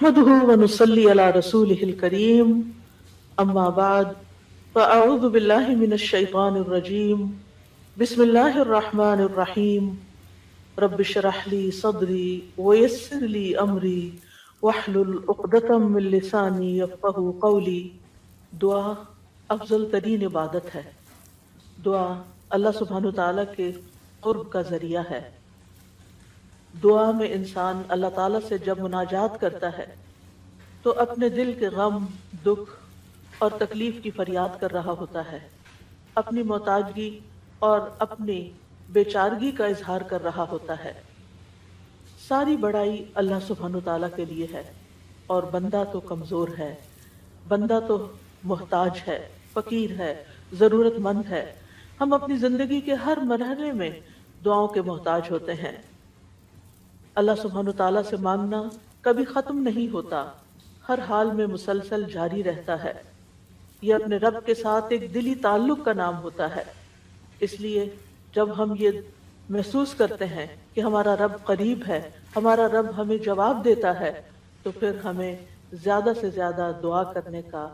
نحمده ونصلي على رسوله الكريم أما بعد فأعوذ بالله من الشيطان الرجيم بسم الله الرحمن الرحيم رب اشرح لي صدري ويسر لي أمري واحلل عقدة من لساني يفقهوا قولي. دعا افضل ترین عبادت ہے. دعا اللہ سبحانہ تعالیٰ کے قرب کا ذریعہ ہے. دعا میں انسان اللہ تعالیٰ سے جب مناجات کرتا ہے تو اپنے دل کے غم، دکھ اور تکلیف کی فریاد کر رہا ہوتا ہے، اپنی محتاجگی اور اپنی بیچارگی کا اظہار کر رہا ہوتا ہے. ساری بڑائی اللہ سبحانہ تعالیٰ کے لیے ہے اور بندہ تو کمزور ہے، بندہ تو محتاج ہے، فقیر ہے، ضرورت مند ہے. ہم اپنی زندگی کے ہر مرحلے میں دعاؤں کے محتاج ہوتے ہیں. اللہ سبحانہ تعالیٰ سے مانگنا کبھی ختم نہیں ہوتا، ہر حال میں مسلسل جاری رہتا ہے. یہ اپنے رب کے ساتھ ایک دلی تعلق کا نام ہوتا ہے. اس لیے جب ہم یہ محسوس کرتے ہیں کہ ہمارا رب قریب ہے، ہمارا رب ہمیں جواب دیتا ہے، تو پھر ہمیں زیادہ سے زیادہ دعا کرنے کا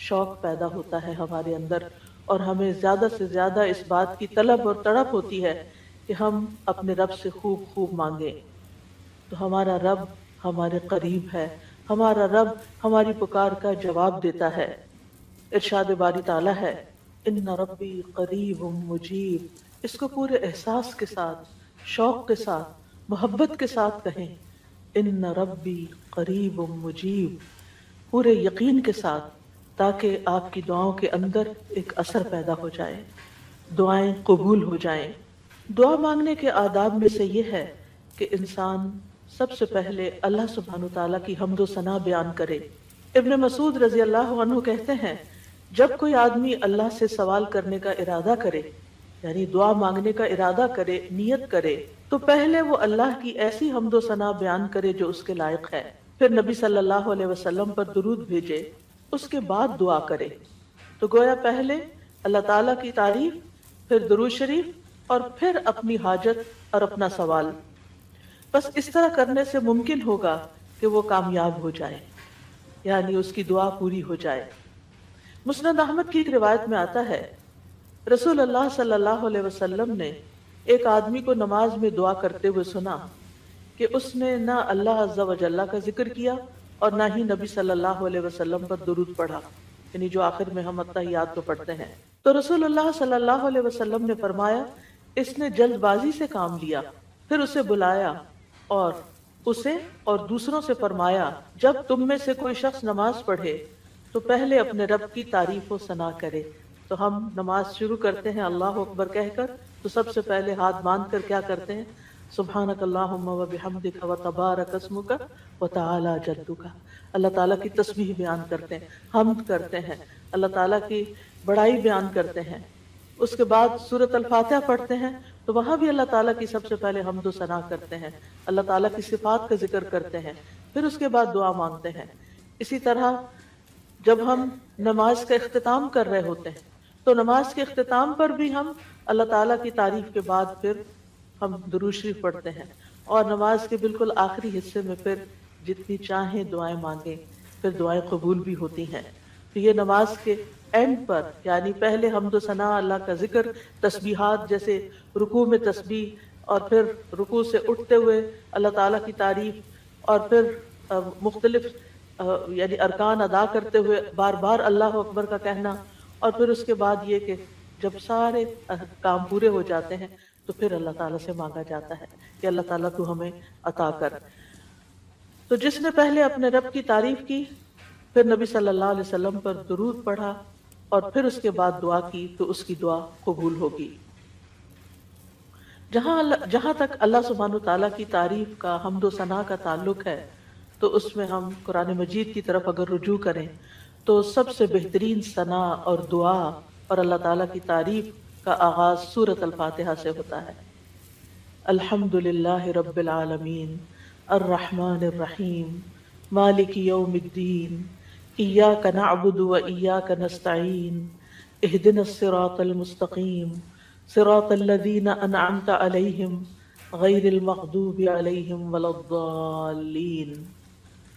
شوق پیدا ہوتا ہے ہمارے اندر، اور ہمیں زیادہ سے زیادہ اس بات کی طلب اور تڑپ ہوتی ہے کہ ہم اپنے رب سے خوب خوب مانگیں. تو ہمارا رب ہمارے قریب ہے، ہمارا رب ہماری پکار کا جواب دیتا ہے. ارشاد باری تعالیٰ ہے، ان ربی قریب مجیب. اس کو پورے احساس کے ساتھ، شوق کے ساتھ، محبت کے ساتھ کہیں، ان ربی قریب مجیب، پورے یقین کے ساتھ، تاکہ آپ کی دعاؤں کے اندر ایک اثر پیدا ہو جائے، دعائیں قبول ہو جائیں. دعا مانگنے کے آداب میں سے یہ ہے کہ انسان سب سے پہلے اللہ سبحانہ تعالیٰ کی حمد و ثنا بیان کرے. ابن مسعود رضی اللہ عنہ کہتے ہیں، جب کوئی آدمی اللہ سے سوال کرنے کا ارادہ کرے، یعنی دعا مانگنے کا ارادہ کرے، نیت کرے، تو پہلے وہ اللہ کی ایسی حمد و ثنا بیان کرے جو اس کے لائق ہے، پھر نبی صلی اللہ علیہ وسلم پر درود بھیجے، اس کے بعد دعا کرے. تو گویا پہلے اللہ تعالیٰ کی تعریف، پھر درود شریف، اور پھر اپنی حاجت اور اپنا سوال. بس اس طرح کرنے سے ممکن ہوگا کہ وہ کامیاب ہو جائے، یعنی اس کی دعا پوری ہو جائے. مسند احمد کی ایک روایت میں آتا ہے، رسول اللہ صلی اللہ علیہ وسلم نے ایک آدمی کو نماز میں دعا کرتے ہوئے سنا کہ اس نے نہ اللہ عز و جل کا ذکر کیا اور نہ ہی نبی صلی اللہ علیہ وسلم پر درود پڑھا، یعنی جو آخر میں ہم اتحیات کو پڑھتے ہیں. تو رسول اللہ صلی اللہ علیہ وسلم نے فرمایا، اس نے جلد بازی سے کام لیا. پھر اسے بلایا اور اسے اور دوسروں سے فرمایا، جب تم میں سے کوئی شخص نماز پڑھے تو پہلے اپنے رب کی تعریف و ثنا کرے. تو ہم نماز شروع کرتے ہیں اللہ اکبر کہہ کر، تو سب سے پہلے ہاتھ باندھ کر کیا کرتے ہیں؟ سبحانک اللہم و بحمدک و تبارک اسمک و تعالی جدک. اللہ تعالیٰ کی تسبیح بیان کرتے ہیں، حمد کرتے ہیں، اللہ تعالیٰ کی بڑائی بیان کرتے ہیں. اس کے بعد سورۃ الفاتحہ پڑھتے ہیں تو وہاں بھی اللہ تعالیٰ کی سب سے پہلے حمد و ثنا کرتے ہیں، اللہ تعالیٰ کی صفات کا ذکر کرتے ہیں، پھر اس کے بعد دعا مانگتے ہیں. اسی طرح جب ہم نماز کا اختتام کر رہے ہوتے ہیں تو نماز کے اختتام پر بھی ہم اللہ تعالیٰ کی تعریف کے بعد پھر ہم درود شریف پڑھتے ہیں، اور نماز کے بالکل آخری حصے میں پھر جتنی چاہیں دعائیں مانگیں، پھر دعائیں قبول بھی ہوتی ہیں. تو یہ نماز کے اینڈ پر، یعنی پہلے حمد و ثنا، اللہ کا ذکر، تسبیحات، جیسے رکوع میں تسبیح، اور پھر رکوع سے اٹھتے ہوئے اللہ تعالیٰ کی تعریف، اور پھر مختلف یعنی ارکان ادا کرتے ہوئے بار بار اللہ اکبر کا کہنا، اور پھر اس کے بعد یہ کہ جب سارے کام پورے ہو جاتے ہیں تو پھر اللہ تعالیٰ سے مانگا جاتا ہے کہ اللہ تعالیٰ تو ہمیں عطا کر. تو جس نے پہلے اپنے رب کی تعریف کی، پھر نبی صلی اللہ علیہ وسلم پر درود پڑھا، اور پھر اس کے بعد دعا کی، تو اس کی دعا قبول ہوگی. جہاں تک اللہ سبحانہ تعالیٰ کی تعریف کا، حمد و ثنا کا تعلق ہے، تو اس میں ہم قرآن مجید کی طرف اگر رجوع کریں تو سب سے بہترین ثنا اور دعا اور اللہ تعالیٰ کی تعریف کا آغاز سورۃ الفاتحہ سے ہوتا ہے. الحمد للہ رب العالمین الرحمن الرحیم مالک یوم الدین ایاک نعبد و ایاک نستعین اہدنا الصراط المستقیم صراط الذین انعمت علیہم غیر المغضوب علیہم ولا الضالین.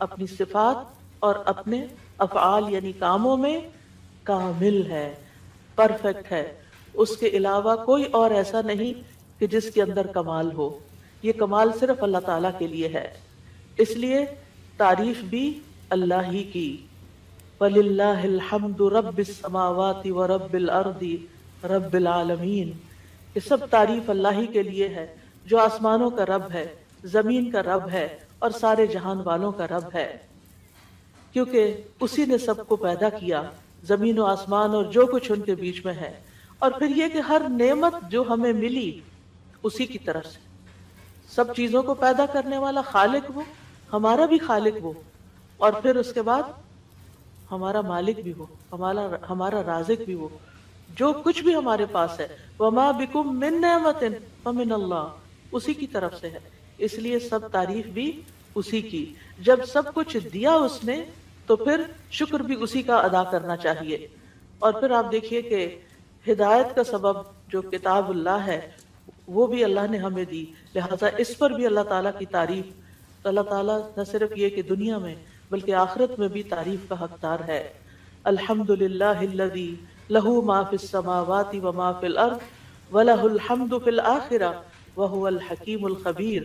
اپنی صفات اور اپنے افعال یعنی کاموں میں کامل ہے، پرفیکٹ ہے. اس کے علاوہ کوئی اور ایسا نہیں کہ جس کے اندر کمال ہو. یہ کمال صرف اللہ تعالیٰ کے لیے ہے. اس لیے تعریف بھی اللہ ہی کی. وَلِلَّهِ الْحَمْدُ رَبِّ السَّمَاوَاتِ وَرَبِّ الْأَرْضِ رَبِّ الْعَالَمِينَ. کہ سب تعریف اللہ ہی کے لیے ہے جو آسمانوں کا رب ہے، زمین کا رب ہے اور سارے جہان والوں کا رب ہے. کیونکہ اسی نے سب کو پیدا کیا، زمین و آسمان اور جو کچھ ان کے بیچ میں ہے. اور پھر یہ کہ ہر نعمت جو ہمیں ملی اسی کی طرف سے. سب چیزوں کو پیدا کرنے والا خالق وہ، ہمارا بھی خالق وہ، اور پھر اس کے بعد ہمارا مالک بھی وہ، ہمارا رازق بھی وہ. جو کچھ بھی ہمارے پاس ہے وَمَا بِكُم مِّن نِّعْمَةٍ فَمِنَ اللَّهِ، اسی کی طرف سے ہے. اس لیے سب تعریف بھی اسی کی. جب سب کچھ دیا اس نے تو پھر شکر بھی اسی کا ادا کرنا چاہیے. اور پھر آپ دیکھیے کہ ہدایت کا سبب جو کتاب اللہ ہے وہ بھی اللہ نے ہمیں دی، لہٰذا اس پر بھی اللہ تعالیٰ کی تعریف. تو اللہ تعالیٰ نہ صرف یہ کہ دنیا میں بلکہ آخرت میں بھی تعریف کا حقدار ہے. الحمدللہ الذی لہ ما فی السماوات وما فی الارض ولہ الحمد فی الآخرہ وہو الحکیم الخبیر.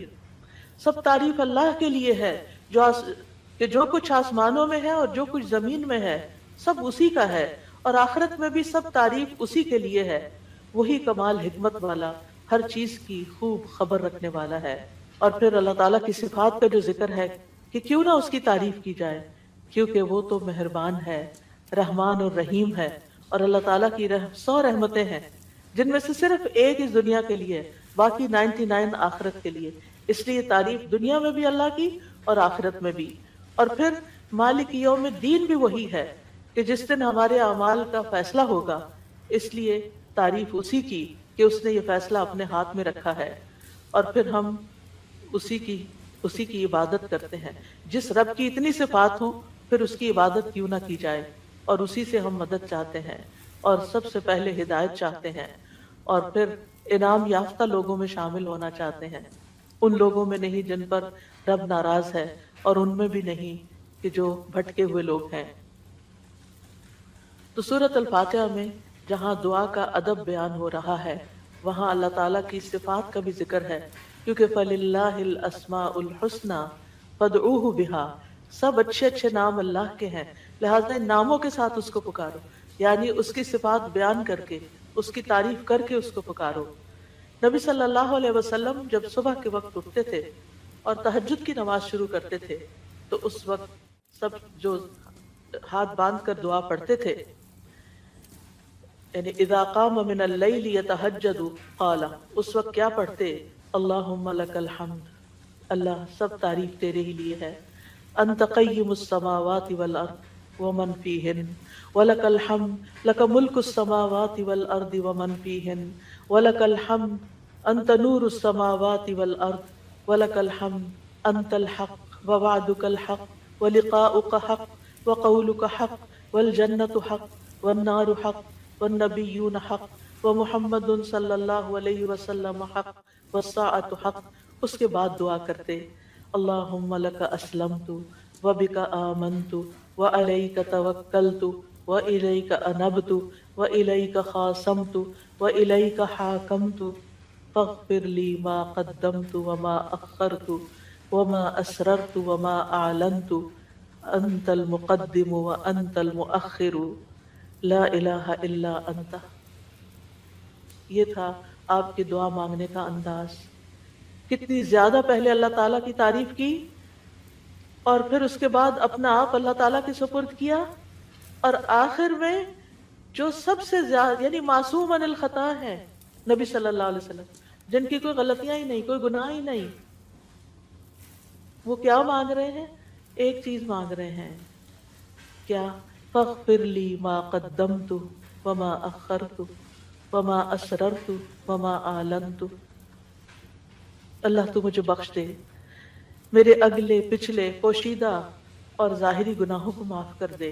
سب تعریف اللہ کے لیے ہے کہ جو کچھ آسمانوں میں ہے اور جو کچھ زمین میں ہے سب اسی کا ہے، اور آخرت میں بھی سب تعریف اسی کے لیے ہے. وہی کمال حکمت والا، ہر چیز کی خوب خبر رکھنے والا ہے. اور پھر اللہ تعالیٰ کی صفات کا جو ذکر ہے کہ کیوں نہ اس کی تعریف کی جائے، کیونکہ وہ تو مہربان ہے، رحمان اور رحیم ہے. اور اللہ تعالیٰ کی 100 رحمتیں ہیں جن میں سے صرف ایک اس دنیا کے لیے، باقی 99 آخرت کے لیے. اس لیے تعریف دنیا میں بھی اللہ کی اور آخرت میں بھی. اور پھر مالک یوم الدین بھی وہی ہے کہ جس دن ہمارے اعمال کا فیصلہ ہوگا. اس لیے تعریف اسی کی کہ اس نے یہ فیصلہ اپنے ہاتھ میں رکھا ہے. اور پھر ہم اسی کی عبادت کرتے ہیں. جس رب کی اتنی صفات ہوں پھر اس کی عبادت کیوں نہ کی جائے. اور اسی سے ہم مدد چاہتے ہیں اور سب سے پہلے ہدایت چاہتے ہیں، اور پھر انعام یافتہ لوگوں میں شامل ہونا چاہتے ہیں. ان لوگوں میں نہیں جن پر رب ناراض ہے، اور ان میں بھی نہیں کہ جو بھٹکے ہوئے لوگ ہیں. تو سورۃ الفاتحہ میں جہاں دعا کا ادب بیان ہو رہا ہے وہاں اللہ تعالیٰ کی صفات کا بھی ذکر ہے، کیونکہ فَلِلَّهِ الْأَسْمَاءُ الْحُسْنَى فَادْعُوهُ بِهَا. سب اچھے اچھے نام اللہ کے ہیں، لہٰذا ان ناموں کے ساتھ اس کو پکارو، یعنی اس کی صفات بیان کر کے، اس کی تعریف کر کے اس کو پکارو. نبی صلی اللہ علیہ وسلم جب صبح کے وقت اٹھتے تھے اور تہجد کی نماز شروع کرتے تھے تو اس وقت سب جو ہاتھ باندھ کر دعا پڑھتے تھے، یعنی اذا قام من اللیل یتہجد قال، اس وقت کیا پڑھتے؟ اللہم لک الحمد، اللہ سب تعریف تیرے ہی لیے ہے. انت قیم السماوات والارض ومن فیہن ولک الحمد لک ملک السماوات والارض ومن فیہن ولک الحمد انت نور السماوات والارض ولک الحمد انت الحق ووعدک الحق ولقاؤک حق وقولک حق والجنت حق والنار حق والنبیون حق ومحمد صلی اللہ علیہ وسلم حق والساعۃ حق. اس کے بعد دعا کرتے اللہم لک اسلمت وبک آمنت وعلیک توکلت وإلیک انبت وإلیک خاصمت وإلیک حاکمت فاغفر لی ما قدمت وما اخرت وما اسررت وما اعلنت انت المقدم وانت المؤخر لا الہ الا انت. یہ تھا آپ کی دعا مانگنے کا انداز. کتنی زیادہ پہلے اللہ تعالیٰ کی تعریف کی اور پھر اس کے بعد اپنا آپ اللہ تعالیٰ کے سپرد کیا، اور آخر میں جو سب سے زیادہ یعنی معصوم عن الخطا ہے نبی صلی اللہ علیہ وسلم، جن کی کوئی غلطیاں ہی نہیں، کوئی گناہ ہی نہیں، وہ کیا مانگ رہے ہیں؟ ایک چیز مانگ رہے ہیں، کیا؟ فاغفر لی ما قدمت وما اخرت وما اسررت وما اعلنت. اللہ تو مجھے بخش دے، میرے اگلے پچھلے پوشیدہ اور ظاہری گناہوں کو معاف کر دے.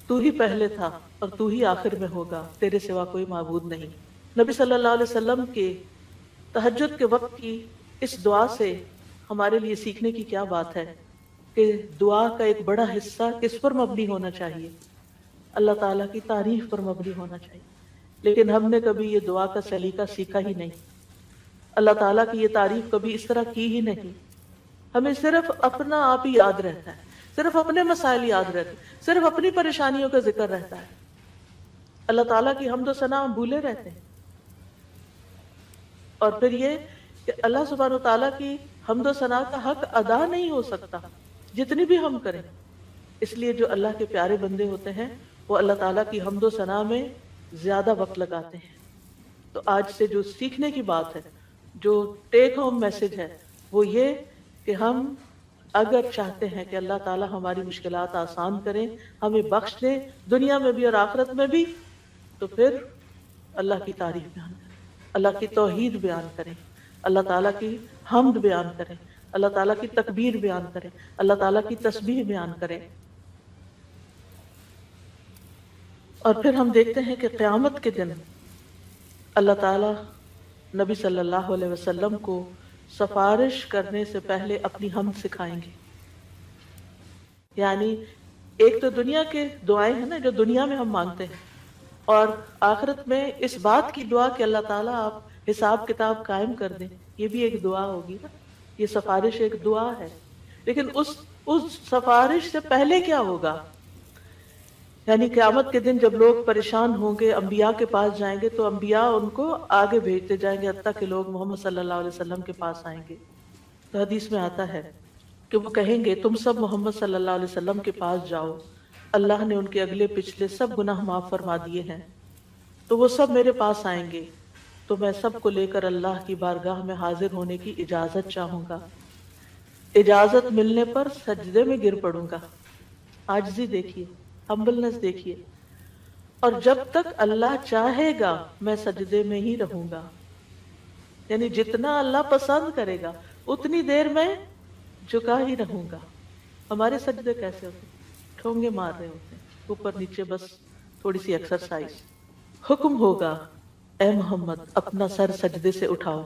تو ہی پہلے تھا اور تو ہی آخر میں ہوگا، تیرے سوا کوئی معبود نہیں. نبی صلی اللہ علیہ وسلم کے تہجد کے وقت کی اس دعا سے ہمارے لیے سیکھنے کی کیا بات ہے کہ دعا کا ایک بڑا حصہ کس پر مبنی ہونا چاہیے؟ اللہ تعالیٰ کی تعریف پر مبنی ہونا چاہیے. لیکن ہم نے کبھی یہ دعا کا سلیقہ سیکھا ہی نہیں. اللہ تعالیٰ کی یہ تعریف کبھی اس طرح کی ہی نہیں. ہمیں صرف اپنا آپ ہی یاد رہتا ہے، صرف اپنے مسائل یاد رہتے ہیں، صرف اپنی پریشانیوں کا ذکر رہتا ہے. اللہ تعالیٰ کی حمد و ثنا ہم بھولے رہتے ہیں. اور پھر یہ کہ اللہ سبحانہ و تعالیٰ کی حمد و ثنا کا حق ادا نہیں ہو سکتا جتنی بھی ہم کریں. اس لیے جو اللہ کے پیارے بندے ہوتے ہیں وہ اللہ تعالیٰ کی حمد و ثنا میں زیادہ وقت لگاتے ہیں. تو آج سے جو سیکھنے کی بات ہے، جو ٹیک ہوم میسج ہے، وہ یہ کہ ہم اگر چاہتے ہیں کہ اللہ تعالیٰ ہماری مشکلات آسان کریں، ہمیں بخش دیں دنیا میں بھی اور آخرت میں بھی، تو پھر اللہ کی تعریف بیان کریں، اللہ کی توحید بیان کریں، اللہ تعالیٰ کی حمد بیان کریں، اللہ تعالیٰ کی تکبیر بیان کریں، اللہ تعالیٰ کی تسبیح بیان کریں. اور پھر ہم دیکھتے ہیں کہ قیامت کے دن اللہ تعالیٰ نبی صلی اللہ علیہ وسلم کو سفارش کرنے سے پہلے اپنی حمد سکھائیں گے. یعنی ایک تو دنیا کے دعائیں ہیں نا جو دنیا میں ہم مانگتے ہیں، اور آخرت میں اس بات کی دعا کہ اللہ تعالیٰ آپ حساب کتاب قائم کر دیں، یہ بھی ایک دعا ہوگی نا. یہ سفارش ایک دعا ہے. لیکن اس سفارش سے پہلے کیا ہوگا؟ یعنی قیامت کے دن جب لوگ پریشان ہوں گے، انبیاء کے پاس جائیں گے تو انبیاء ان کو آگے بھیجتے جائیں گے حتیٰ کہ لوگ محمد صلی اللہ علیہ وسلم کے پاس آئیں گے. تو حدیث میں آتا ہے کہ وہ کہیں گے تم سب محمد صلی اللہ علیہ وسلم کے پاس جاؤ، اللہ نے ان کے اگلے پچھلے سب گناہ معاف فرما دیے ہیں. تو وہ سب میرے پاس آئیں گے تو میں سب کو لے کر اللہ کی بارگاہ میں حاضر ہونے کی اجازت چاہوں گا. اجازت ملنے پر سجدے میں گر پڑوں گا. عاجزی دیکھیے، ہمبلنس دیکھیے. اور جب تک اللہ چاہے گا میں سجدے میں ہی رہوں گا. یعنی جتنا اللہ پسند کرے گا اتنی دیر میں جھکا ہی رہوں گا. ہمارے سجدے کیسے ہوتے ہیں؟ ٹھونگے مار رہے ہوتے ہیں اوپر نیچے، بس تھوڑی سی ایکسرسائز. حکم ہوگا اے محمد اپنا سر سجدے سے اٹھاؤ،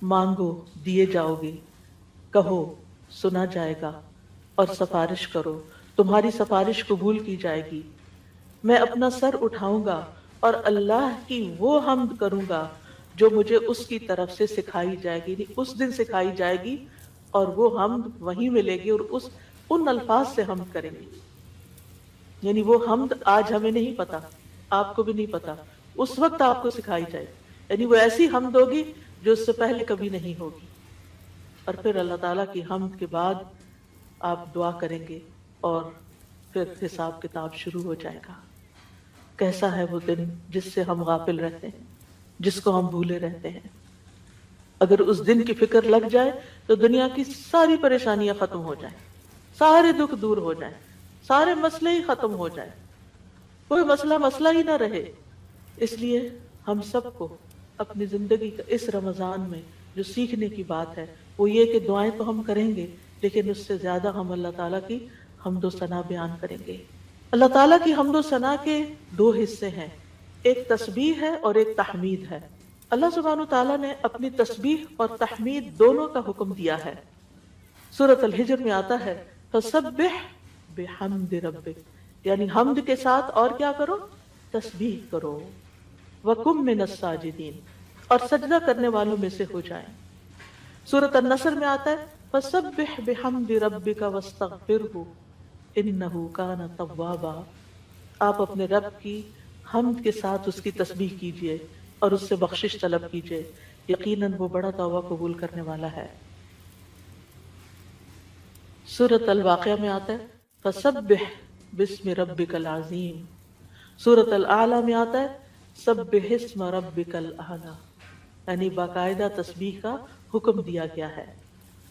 مانگو دیے جاؤ گے، کہو سنا جائے گا، اور سفارش کرو تمہاری سفارش قبول کی جائے گی. میں اپنا سر اٹھاؤں گا اور اللہ کی وہ حمد کروں گا جو مجھے اس کی طرف سے سکھائی جائے گی. اس دن سکھائی جائے گی اور وہ حمد وہیں ملے گی اور ان الفاظ سے حمد کریں گے. یعنی وہ حمد آج ہمیں نہیں پتا، آپ کو بھی نہیں پتا، اس وقت آپ کو سکھائی جائے. یعنی وہ ایسی حمد ہوگی جو اس سے پہلے کبھی نہیں ہوگی. اور پھر اللہ تعالیٰ کی حمد کے بعد آپ دعا کریں گے اور پھر حساب کتاب شروع ہو جائے گا. کیسا ہے وہ دن جس سے ہم غافل رہتے ہیں، جس کو ہم بھولے رہتے ہیں. اگر اس دن کی فکر لگ جائے تو دنیا کی ساری پریشانیاں ختم ہو جائیں، سارے دکھ دور ہو جائیں، سارے مسئلے ہی ختم ہو جائیں، کوئی مسئلہ ہی نہ رہے. اس لیے ہم سب کو اپنی زندگی کا اس رمضان میں جو سیکھنے کی بات ہے وہ یہ کہ دعائیں تو ہم کریں گے لیکن اس سے زیادہ ہم اللہ تعالیٰ کی حمد و ثنا بیان کریں گے. اللہ تعالیٰ کی حمد و ثنا کے دو حصے ہیں، ایک تسبیح ہے اور ایک تحمید ہے. اللہ سبحانہ تعالیٰ نے اپنی تسبیح اور تحمید دونوں کا حکم دیا ہے. سورۃ الحجر میں آتا ہے فسبح بحمد ربک، یعنی حمد کے ساتھ اور کیا کرو؟ تسبیح کرو. وَقُم مِّنَ السَّاجِدِينَ، اور سجدہ کرنے والوں میں سے ہو جائیں. سورۃ النصر میں آتا ہے فسبح بحمد ربک واستغفرہ انہ کان توابا. آپ اپنے رب کی حمد کے ساتھ اس کی تسبیح کیجئے اور اس سے بخشش طلب کیجئے، یقیناً وہ بڑا توبہ قبول کرنے والا ہے. سورۃ الواقعہ میں آتا ہے فسبح بسم ربک العظیم. سورۃ الاعلی میں آتا ہے سبح اسم ربک الاعلی، یعنی باقاعدہ تسبیح کا حکم دیا گیا ہے.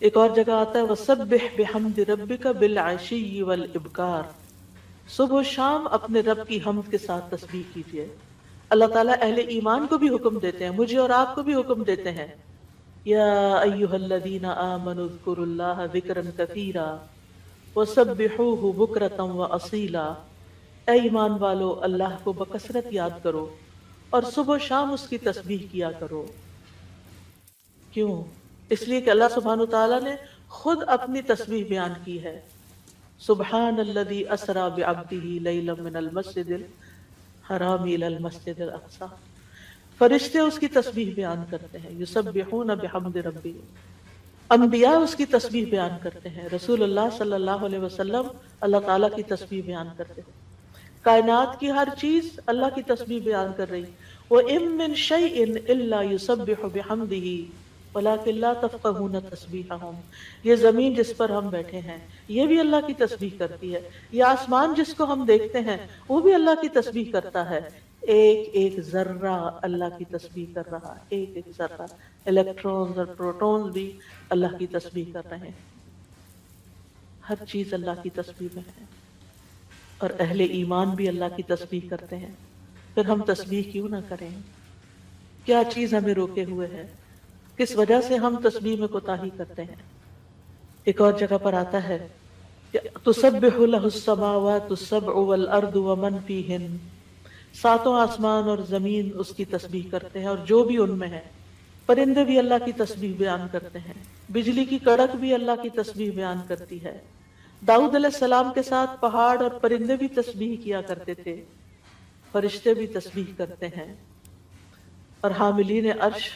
ایک اور جگہ آتا ہے وسبح بحمد ربک بالعشی والابکار، صبح و شام اپنے رب کی حمد کے ساتھ تسبیح کیجیے. اللہ تعالیٰ اہل ایمان کو بھی حکم دیتے ہیں، مجھے اور آپ کو بھی حکم دیتے ہیں یا ایھا الذین آمنوا اذکروا اللہ ذکرا کثیرا وسبحوہ بکرۃ واصیلا. اے ایمان والو اللہ کو بکثرت یاد کرو اور صبح و شام اس کی تسبیح کیا کرو. کیوں؟ اس لیے کہ اللہ سبحانہ تعالیٰ نے خود اپنی تسبیح بیان کی ہے سبحان الذی اسری بعبدہ لیلا من المسجد الحرام الی المسجد الاقصی. فرشتے اس کی تسبیح بیان کرتے ہیں، یسبحون بحمد ربہم. انبیاء اس کی تسبیح بیان کرتے ہیں، رسول اللہ صلی اللہ علیہ وسلم اللہ تعالیٰ کی تسبیح بیان کرتے ہیں. کائنات کی ہر چیز اللہ کی تسبیح بیان کر رہی. وَإِن مِّن شَيْءٍ إِلَّا يُسَبِّحُ بِحَمْدِهِ وَلَٰكِن لَّا تَفْقَهُونَ تَسْبِيحَهُم. یہ زمین جس پر ہم بیٹھے ہیں یہ بھی اللہ کی تسبیح کرتی ہے، یہ آسمان جس کو ہم دیکھتے ہیں وہ بھی اللہ کی تسبیح کرتا ہے. ایک ایک ذرہ اللہ کی تسبیح کر رہا ہے، ایک ایک ذرہ. الیکٹرونز اور پروٹونز بھی اللہ کی تسبیح کر رہے ہیں. ہر چیز اللہ کی تسبیح میں ہے. اور اہل ایمان بھی اللہ کی تسبیح کرتے ہیں. پھر ہم تسبیح کیوں نہ کریں؟ کیا چیز ہمیں روکے ہوئے ہے؟ کس وجہ سے ہم تسبیح میں کوتاہی کرتے ہیں؟ ایک اور جگہ پر آتا ہے کہ تسبح لہ السماوات السبع والارض ومن فیہن. ساتوں آسمان اور زمین اس کی تسبیح کرتے ہیں اور جو بھی ان میں ہے. پرندے بھی اللہ کی تسبیح بیان کرتے ہیں، بجلی کی کڑک بھی اللہ کی تسبیح بیان کرتی ہے. داؤد علیہ السلام کے ساتھ پہاڑ اور پرندے بھی تسبیح کیا کرتے تھے، فرشتے بھی تسبیح کرتے ہیں. اور حاملین عرش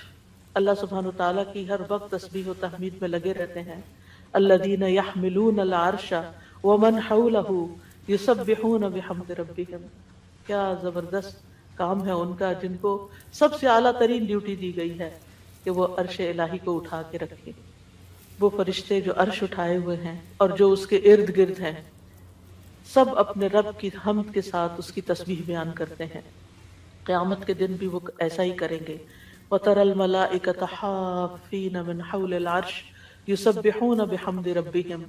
اللہ سبحانہ وتعالیٰ کی ہر وقت تسبیح و تحمید میں لگے رہتے ہیں. الذین یحملون العرش ومن حولہ یسبحون بحمد ربہم. کیا زبردست کام ہے ان کا، جن کو سب سے اعلیٰ ترین ڈیوٹی دی گئی ہے کہ وہ عرش الہی کو اٹھا کے رکھے. وہ فرشتے جو عرش اٹھائے ہوئے ہیں اور جو اس کے ارد گرد ہیں سب اپنے رب کی حمد کے ساتھ اس کی تسبیح بیان کرتے ہیں. قیامت کے دن بھی وہ ایسا ہی کریں گے. وَتَرَى الْمَلَائِكَةَ حَافِّينَ مِنْ حَوْلِ الْعَرْشِ يُسَبِّحُونَ بِحَمْدِ رَبِّهِمْ.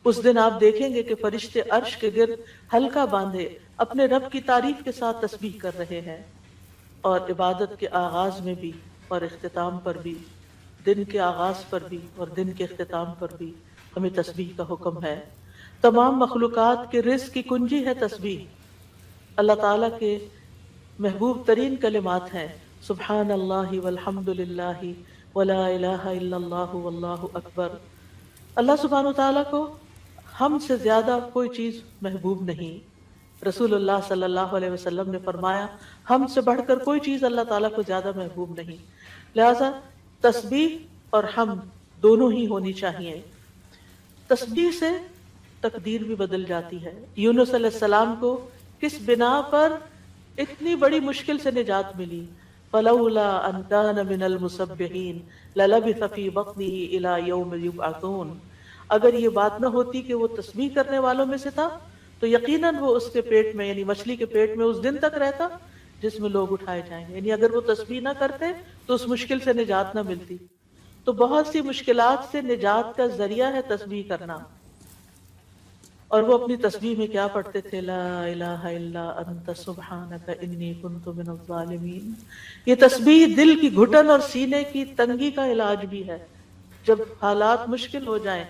اس دن آپ دیکھیں گے کہ فرشتے عرش کے گرد حلقہ باندھے اپنے رب کی تعریف کے ساتھ تسبیح کر رہے ہیں. اور عبادت کے آغاز میں بھی اور اختتام پر بھی، دن کے آغاز پر بھی اور دن کے اختتام پر بھی ہمیں تسبیح کا حکم ہے. تمام مخلوقات کے رزق کی کنجی ہے تسبیح. اللہ تعالیٰ کے محبوب ترین کلمات ہیں سبحان اللہ والحمد للہ ولا الہ الا اللہ واللہ اکبر. اللہ سبحانہ وتعالیٰ کو ہم سے زیادہ کوئی چیز محبوب نہیں. رسول اللہ صلی اللہ علیہ وسلم نے فرمایا ہم سے بڑھ کر کوئی چیز اللہ تعالیٰ کو زیادہ محبوب نہیں. لہذا تسبیح اور حمد دونوں ہی ہونی چاہیے. تسبیح سے تقدیر بھی بدل جاتی ہے. یونس علیہ السلام کو کس بنا پر اتنی بڑی مشکل سے نجات ملی؟ فلولا ان کان من المسبحین للبث فی بطنہ الی یوم یبعثون. اگر یہ بات نہ ہوتی کہ وہ تسبیح کرنے والوں میں سے تھا تو یقیناً وہ اس کے پیٹ میں یعنی مچھلی کے پیٹ میں اس دن تک رہتا جس میں لوگ اٹھائے جائیں گے. یعنی اگر وہ تسبیح نہ کرتے تو اس مشکل سے نجات نہ ملتی. تو بہت سی مشکلات سے نجات کا ذریعہ ہے تسبیح کرنا. اور وہ اپنی تسبیح میں کیا پڑھتے تھے؟ لا الہ الا انت سبحانک انی کنت من الظالمین. یہ تسبیح دل کی گھٹن اور سینے کی تنگی کا علاج بھی ہے. جب حالات مشکل ہو جائیں،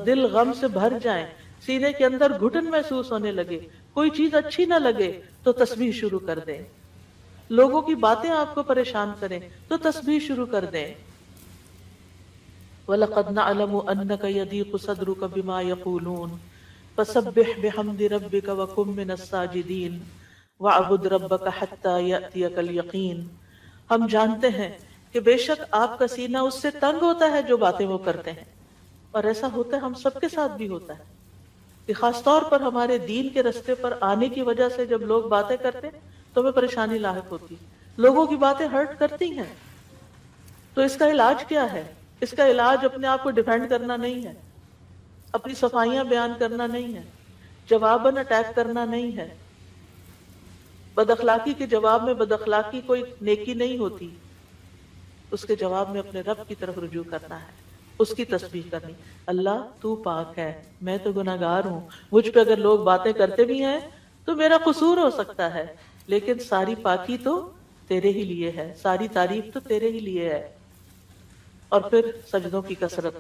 دل غم سے بھر جائیں، سینے کے اندر گھٹن محسوس ہونے لگے، کوئی چیز اچھی نہ لگے تو تسبیح شروع کر دیں. لوگوں کی باتیں آپ کو پریشان کریں تو تسبیح شروع کر دیں. وَلَقَدْ نَعْلَمُ أَنَّكَ يَضِيقُ صَدْرُكَ بِمَا يَقُولُونَ فَسَبِّحْ بِحَمْدِ رَبِّكَ وَكُن مِّنَ السَّاجِدِينَ وَاعْبُدْ رَبَّكَ حَتَّى يَأْتِيَكَ الْيَقِينُ. ہم جانتے ہیں کہ بے شک آپ کا سینہ اس سے تنگ ہوتا ہے جو باتیں وہ کرتے ہیں. اور ایسا ہوتا ہے، ہم سب کے ساتھ بھی ہوتا ہے کہ خاص طور پر ہمارے دین کے رستے پر آنے کی وجہ سے جب لوگ باتیں کرتے ہیں تو ہمیں پریشانی لاحق ہوتی. لوگوں کی باتیں ہرٹ کرتی ہیں. تو اس کا علاج کیا ہے؟ اس کا علاج اپنے آپ کو ڈیفینڈ کرنا نہیں ہے، اپنی صفائیاں بیان کرنا نہیں ہے، جواباً اٹیک کرنا نہیں ہے. بد اخلاقی کے جواب میں بد اخلاقی کوئی نیکی نہیں ہوتی. اس کے جواب میں اپنے رب کی طرف رجوع کرنا ہے، اس کی تسبیح کرنی. اللہ تو پاک ہے، میں تو گناہگار ہوں، مجھ پہ اگر لوگ باتیں کرتے بھی ہیں تو میرا قصور ہو سکتا ہے، لیکن ساری پاکی تو تیرے ہی لیے ہے، ساری تعریف تو تیرے ہی لیے ہے. اور پھر سجدوں کی کثرت.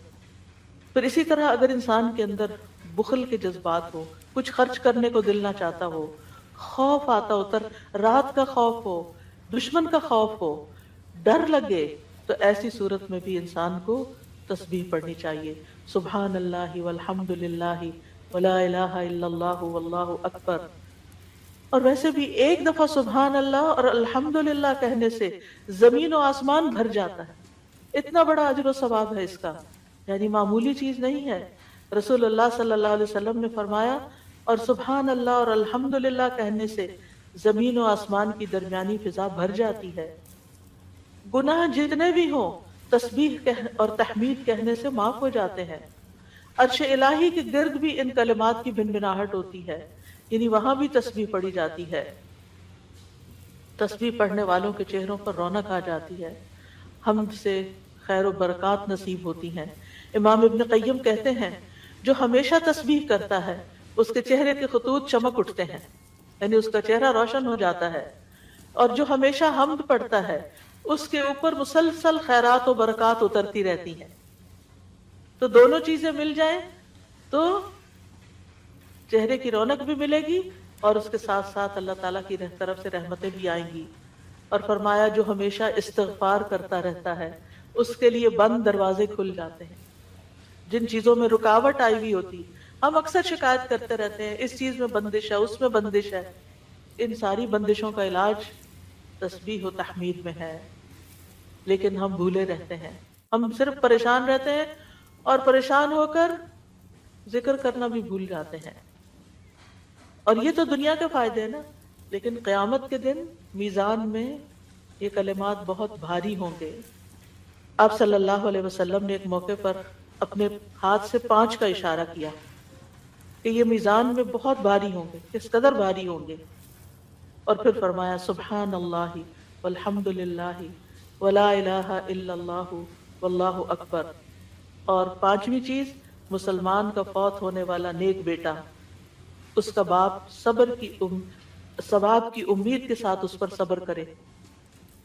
پھر اسی طرح اگر انسان کے اندر بخل کے جذبات ہو، کچھ خرچ کرنے کو دل نہ چاہتا ہو، خوف آتا ہو، رات کا خوف ہو، دشمن کا خوف ہو، ڈر لگے، تو ایسی صورت میں بھی انسان کو تسبیح پڑھنی چاہیے. سبحان اللہ والحمد للہ ولا الہ الا اللہ واللہ اکبر. اور ویسے بھی ایک دفعہ سبحان اللہ اور الحمدللہ کہنے سے زمین و آسمان بھر جاتا ہے. اتنا بڑا اجر و ثواب ہے اس کا، یعنی معمولی چیز نہیں ہے. رسول اللہ صلی اللہ علیہ وسلم نے فرمایا اور سبحان اللہ اور الحمدللہ کہنے سے زمین و آسمان کی درمیانی فضا بھر جاتی ہے. گناہ جتنے بھی ہوں تسبیح اور تحمید کہنے سے معاف ہو جاتے ہیں. عرش الہی کے گرد بھی ان کلمات کی بنبناہٹ ہوتی ہے، یعنی وہاں بھی تسبیح پڑھی جاتی ہے. تسبیح پڑھنے والوں کے چہروں پر رونق آ جاتی ہے، حمد سے خیر و برکات نصیب ہوتی ہیں. امام ابن قیم کہتے ہیں جو ہمیشہ تسبیح کرتا ہے اس کے چہرے کے خطوط چمک اٹھتے ہیں، یعنی اس کا چہرہ روشن ہو جاتا ہے. اور جو ہمیشہ حمد پڑھتا ہے اس کے اوپر مسلسل خیرات و برکات اترتی رہتی ہیں. تو دونوں چیزیں مل جائیں تو چہرے کی رونق بھی ملے گی اور اس کے ساتھ ساتھ اللہ تعالیٰ کی طرف سے رحمتیں بھی آئیں گی. اور فرمایا جو ہمیشہ استغفار کرتا رہتا ہے اس کے لیے بند دروازے کھل جاتے ہیں. جن چیزوں میں رکاوٹ آئی ہوئی ہوتی، ہم اکثر شکایت کرتے رہتے ہیں اس چیز میں بندش ہے، اس میں بندش ہے. ان ساری بندشوں کا علاج تسبیح و تحمید میں ہے، لیکن ہم بھولے رہتے ہیں. ہم صرف پریشان رہتے ہیں اور پریشان ہو کر ذکر کرنا بھی بھول جاتے ہیں. اور یہ تو دنیا کے فائدے ہیں نا، لیکن قیامت کے دن میزان میں یہ کلمات بہت بھاری ہوں گے. آپ صلی اللہ علیہ وسلم نے ایک موقع پر اپنے ہاتھ سے 5 کا اشارہ کیا کہ یہ میزان میں بہت بھاری ہوں گے. کس قدر بھاری ہوں گے؟ اور پھر فرمایا سبحان اللہ والحمد للہ ولا الہ الا اللہ واللہ اکبر. اور 5ویں چیز مسلمان کا فوت ہونے والا نیک بیٹا، اس کا باپ ثواب کی امید کے ساتھ اس پر صبر کرے.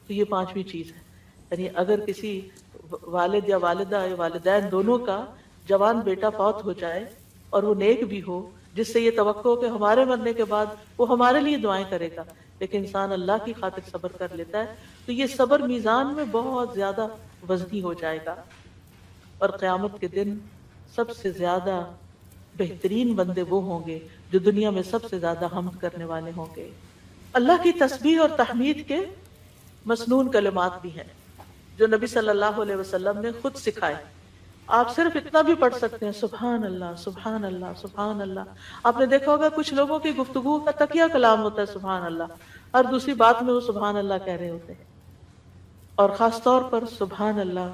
تو یہ 5ویں چیز ہے. یعنی اگر کسی والد یا والدہ یا والدین دونوں کا جوان بیٹا فوت ہو جائے اور وہ نیک بھی ہو، جس سے یہ توقع ہو کہ ہمارے مرنے کے بعد وہ ہمارے لیے دعائیں کرے گا، لیکن انسان اللہ کی خاطر صبر کر لیتا ہے، تو یہ صبر میزان میں بہت زیادہ وزنی ہو جائے گا. اور قیامت کے دن سب سے زیادہ بہترین بندے وہ ہوں گے جو دنیا میں سب سے زیادہ حمد کرنے والے ہوں گے. اللہ کی تسبیح اور تحمید کے مسنون کلمات بھی ہیں جو نبی صلی اللہ علیہ وسلم نے خود سکھائے. آپ صرف اتنا بھی پڑھ سکتے ہیں سبحان اللہ سبحان اللہ سبحان اللہ. آپ نے دیکھا ہوگا کچھ لوگوں کی گفتگو کا تکیہ کلام ہوتا ہے سبحان اللہ، اور دوسری بات میں وہ سبحان اللہ کہہ رہے ہوتے ہیں. اور خاص طور پر سبحان اللہ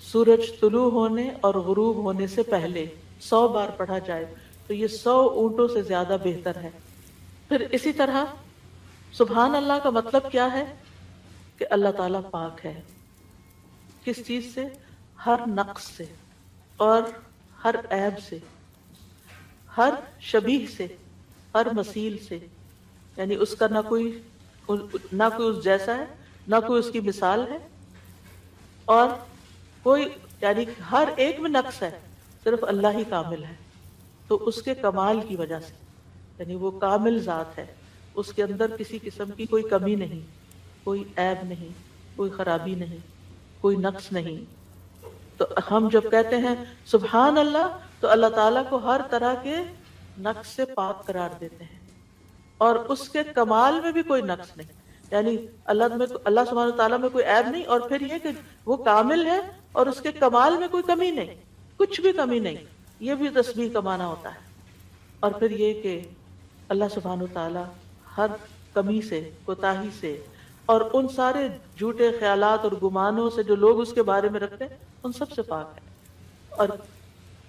سورج طلوع ہونے اور غروب ہونے سے پہلے 100 بار پڑھا جائے تو یہ 100 اونٹوں سے زیادہ بہتر ہے. پھر اسی طرح سبحان اللہ کا مطلب کیا ہے کہ اللہ تعالیٰ پاک ہے. کس چیز سے؟ ہر نقص سے اور ہر عیب سے، ہر شبیہ سے، ہر مثیل سے. یعنی اس کا نہ کوئی اس جیسا ہے، نہ کوئی اس کی مثال ہے، اور کوئی یعنی ہر ایک میں نقص ہے، صرف اللہ ہی کامل ہے. تو اس کے کمال کی وجہ سے، یعنی وہ کامل ذات ہے، اس کے اندر کسی قسم کی کوئی کمی نہیں، کوئی عیب نہیں، کوئی خرابی نہیں، کوئی نقص نہیں. تو ہم جب کہتے ہیں سبحان اللہ تو اللہ تعالیٰ کو ہر طرح کے نقص سے پاک قرار دیتے ہیں، اور اس کے کمال میں بھی کوئی نقص نہیں. یعنی اللہ سبحانہ تعالیٰ میں کوئی عیب نہیں، اور پھر یہ کہ وہ کامل ہے اور اس کے کمال میں کوئی کمی نہیں، کچھ بھی کمی نہیں. یہ بھی تسبیح کا معنی ہوتا ہے. اور پھر یہ کہ اللہ سبحانہ تعالیٰ ہر کمی سے، کوتاہی سے، اور ان سارے جھوٹے خیالات اور گمانوں سے جو لوگ اس کے بارے میں رکھتے ہیں ان سب سے پاک ہے. اور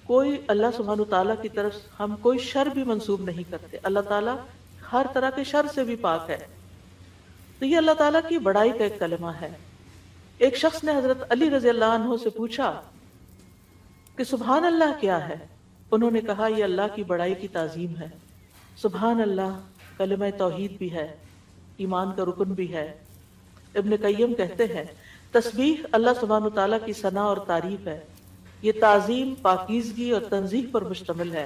کوئی اللہ سبحانہ تعالیٰ کی طرف ہم کوئی شر بھی منسوب نہیں کرتے. اللہ تعالیٰ ہر طرح کے شر سے بھی پاک ہے. تو یہ اللہ تعالیٰ کی بڑائی کا ایک کلمہ ہے. ایک شخص نے حضرت علی رضی اللہ عنہ سے پوچھا کہ سبحان اللہ کیا ہے؟ انہوں نے کہا یہ اللہ کی بڑائی کی تعظیم ہے. سبحان اللہ کلمہ توحید بھی ہے، ایمان کا رکن بھی ہے. ابن قیم کہتے ہیں تسبیح اللہ سبحانہ تعالیٰ کی ثنا اور تعریف ہے. یہ تعظیم پاکیزگی اور تنزیہ پر مشتمل ہے.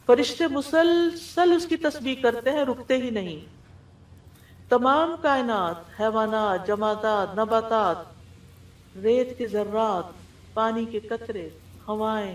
فرشتے مسلسل اس کی تسبیح کرتے ہیں، رکتے ہی نہیں. تمام کائنات، حیوانات، جمادات، نباتات، ریت کے ذرات، پانی کے قطرے، ہوائیں،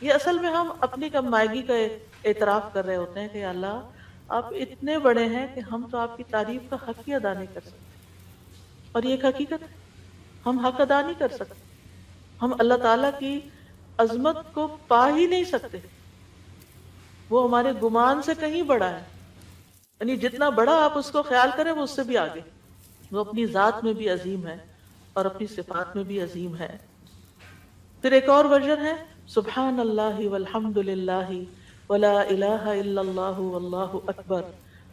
یہ اصل میں ہم اپنی کم مائگی کا اعتراف کر رہے ہوتے ہیں کہ یا اللہ آپ اتنے بڑے ہیں کہ ہم تو آپ کی تعریف کا حق ہی ادا نہیں کر سکتے، اور یہ ایک حقیقت ہے، ہم حق ادا نہیں کر سکتے، ہم اللہ تعالیٰ کی عظمت کو پا ہی نہیں سکتے، وہ ہمارے گمان سے کہیں بڑا ہے، یعنی جتنا بڑا آپ اس کو خیال کریں وہ اس سے بھی آگے، وہ اپنی ذات میں بھی عظیم ہے اور اپنی صفات میں بھی عظیم ہے۔ پھر ایک اور ورژن ہے سبحان اللہ والحمد للہ ولا الہ الا اللہ واللہ اکبر،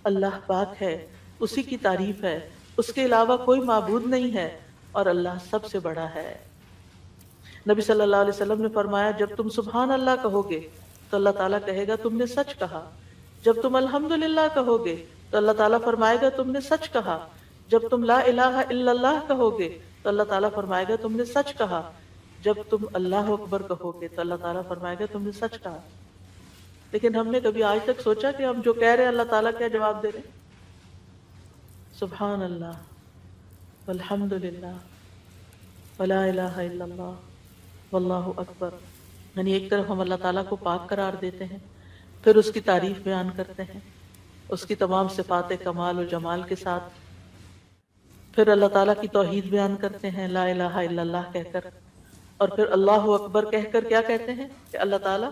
اللہ پاک ہے، اسی کی تعریف ہے، اس کے علاوہ کوئی معبود نہیں ہے اور اللہ سب سے بڑا ہے۔ نبی صلی اللہ علیہ وسلم نے فرمایا جب تم سبحان اللہ کہو گے تو اللہ تعالیٰ کہے گا تم نے سچ کہا، جب تم الحمدللہ کہو گے تو اللہ تعالیٰ فرمائے گا تم نے سچ کہا، جب تم لا الہ الا اللہ کہو گے تو اللہ تعالیٰ فرمائے گا تم نے سچ کہا، جب تم اللہ اکبر کہو گے تو اللہ تعالیٰ فرمائے گا تم نے سچ کہا۔ لیکن ہم نے کبھی آج تک سوچا کہ ہم جو کہہ رہے ہیں اللہ تعالیٰ کیا جواب دے رہے ہیں؟ سبحان اللہ والحمد للہ ولا الہ الا اللہ واللہ اکبر، یعنی ایک طرف ہم اللہ تعالیٰ کو پاک قرار دیتے ہیں، پھر اس کی تعریف بیان کرتے ہیں اس کی تمام صفات کمال و جمال کے ساتھ، پھر اللہ تعالیٰ کی توحید بیان کرتے ہیں لا الہ الا اللہ کہہ کر، اور پھر اللہ اکبر کہہ کر کیا کہتے ہیں کہ اللہ تعالیٰ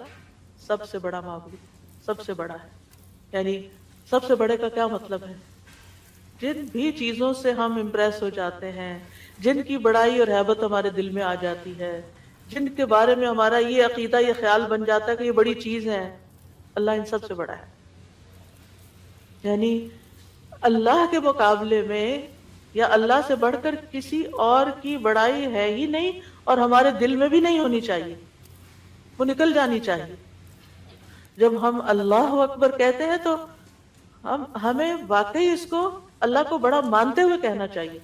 سب سے بڑا معبود، سب سے بڑا ہے۔ یعنی سب سے بڑے کا کیا مطلب ہے؟ جن بھی چیزوں سے ہم امپریس ہو جاتے ہیں، جن کی بڑائی اور ہیبت ہمارے دل میں آ جاتی ہے، جن کے بارے میں ہمارا یہ عقیدہ یہ خیال بن جاتا ہے کہ یہ بڑی چیز ہے، اللہ ان سب سے بڑا ہے۔ یعنی اللہ کے مقابلے میں یا اللہ سے بڑھ کر کسی اور کی بڑائی ہے ہی نہیں، اور ہمارے دل میں بھی نہیں ہونی چاہیے، وہ نکل جانی چاہیے۔ جب ہم اللہ اکبر کہتے ہیں تو ہمیں واقعی اس کو اللہ کو بڑا مانتے ہوئے کہنا چاہیے،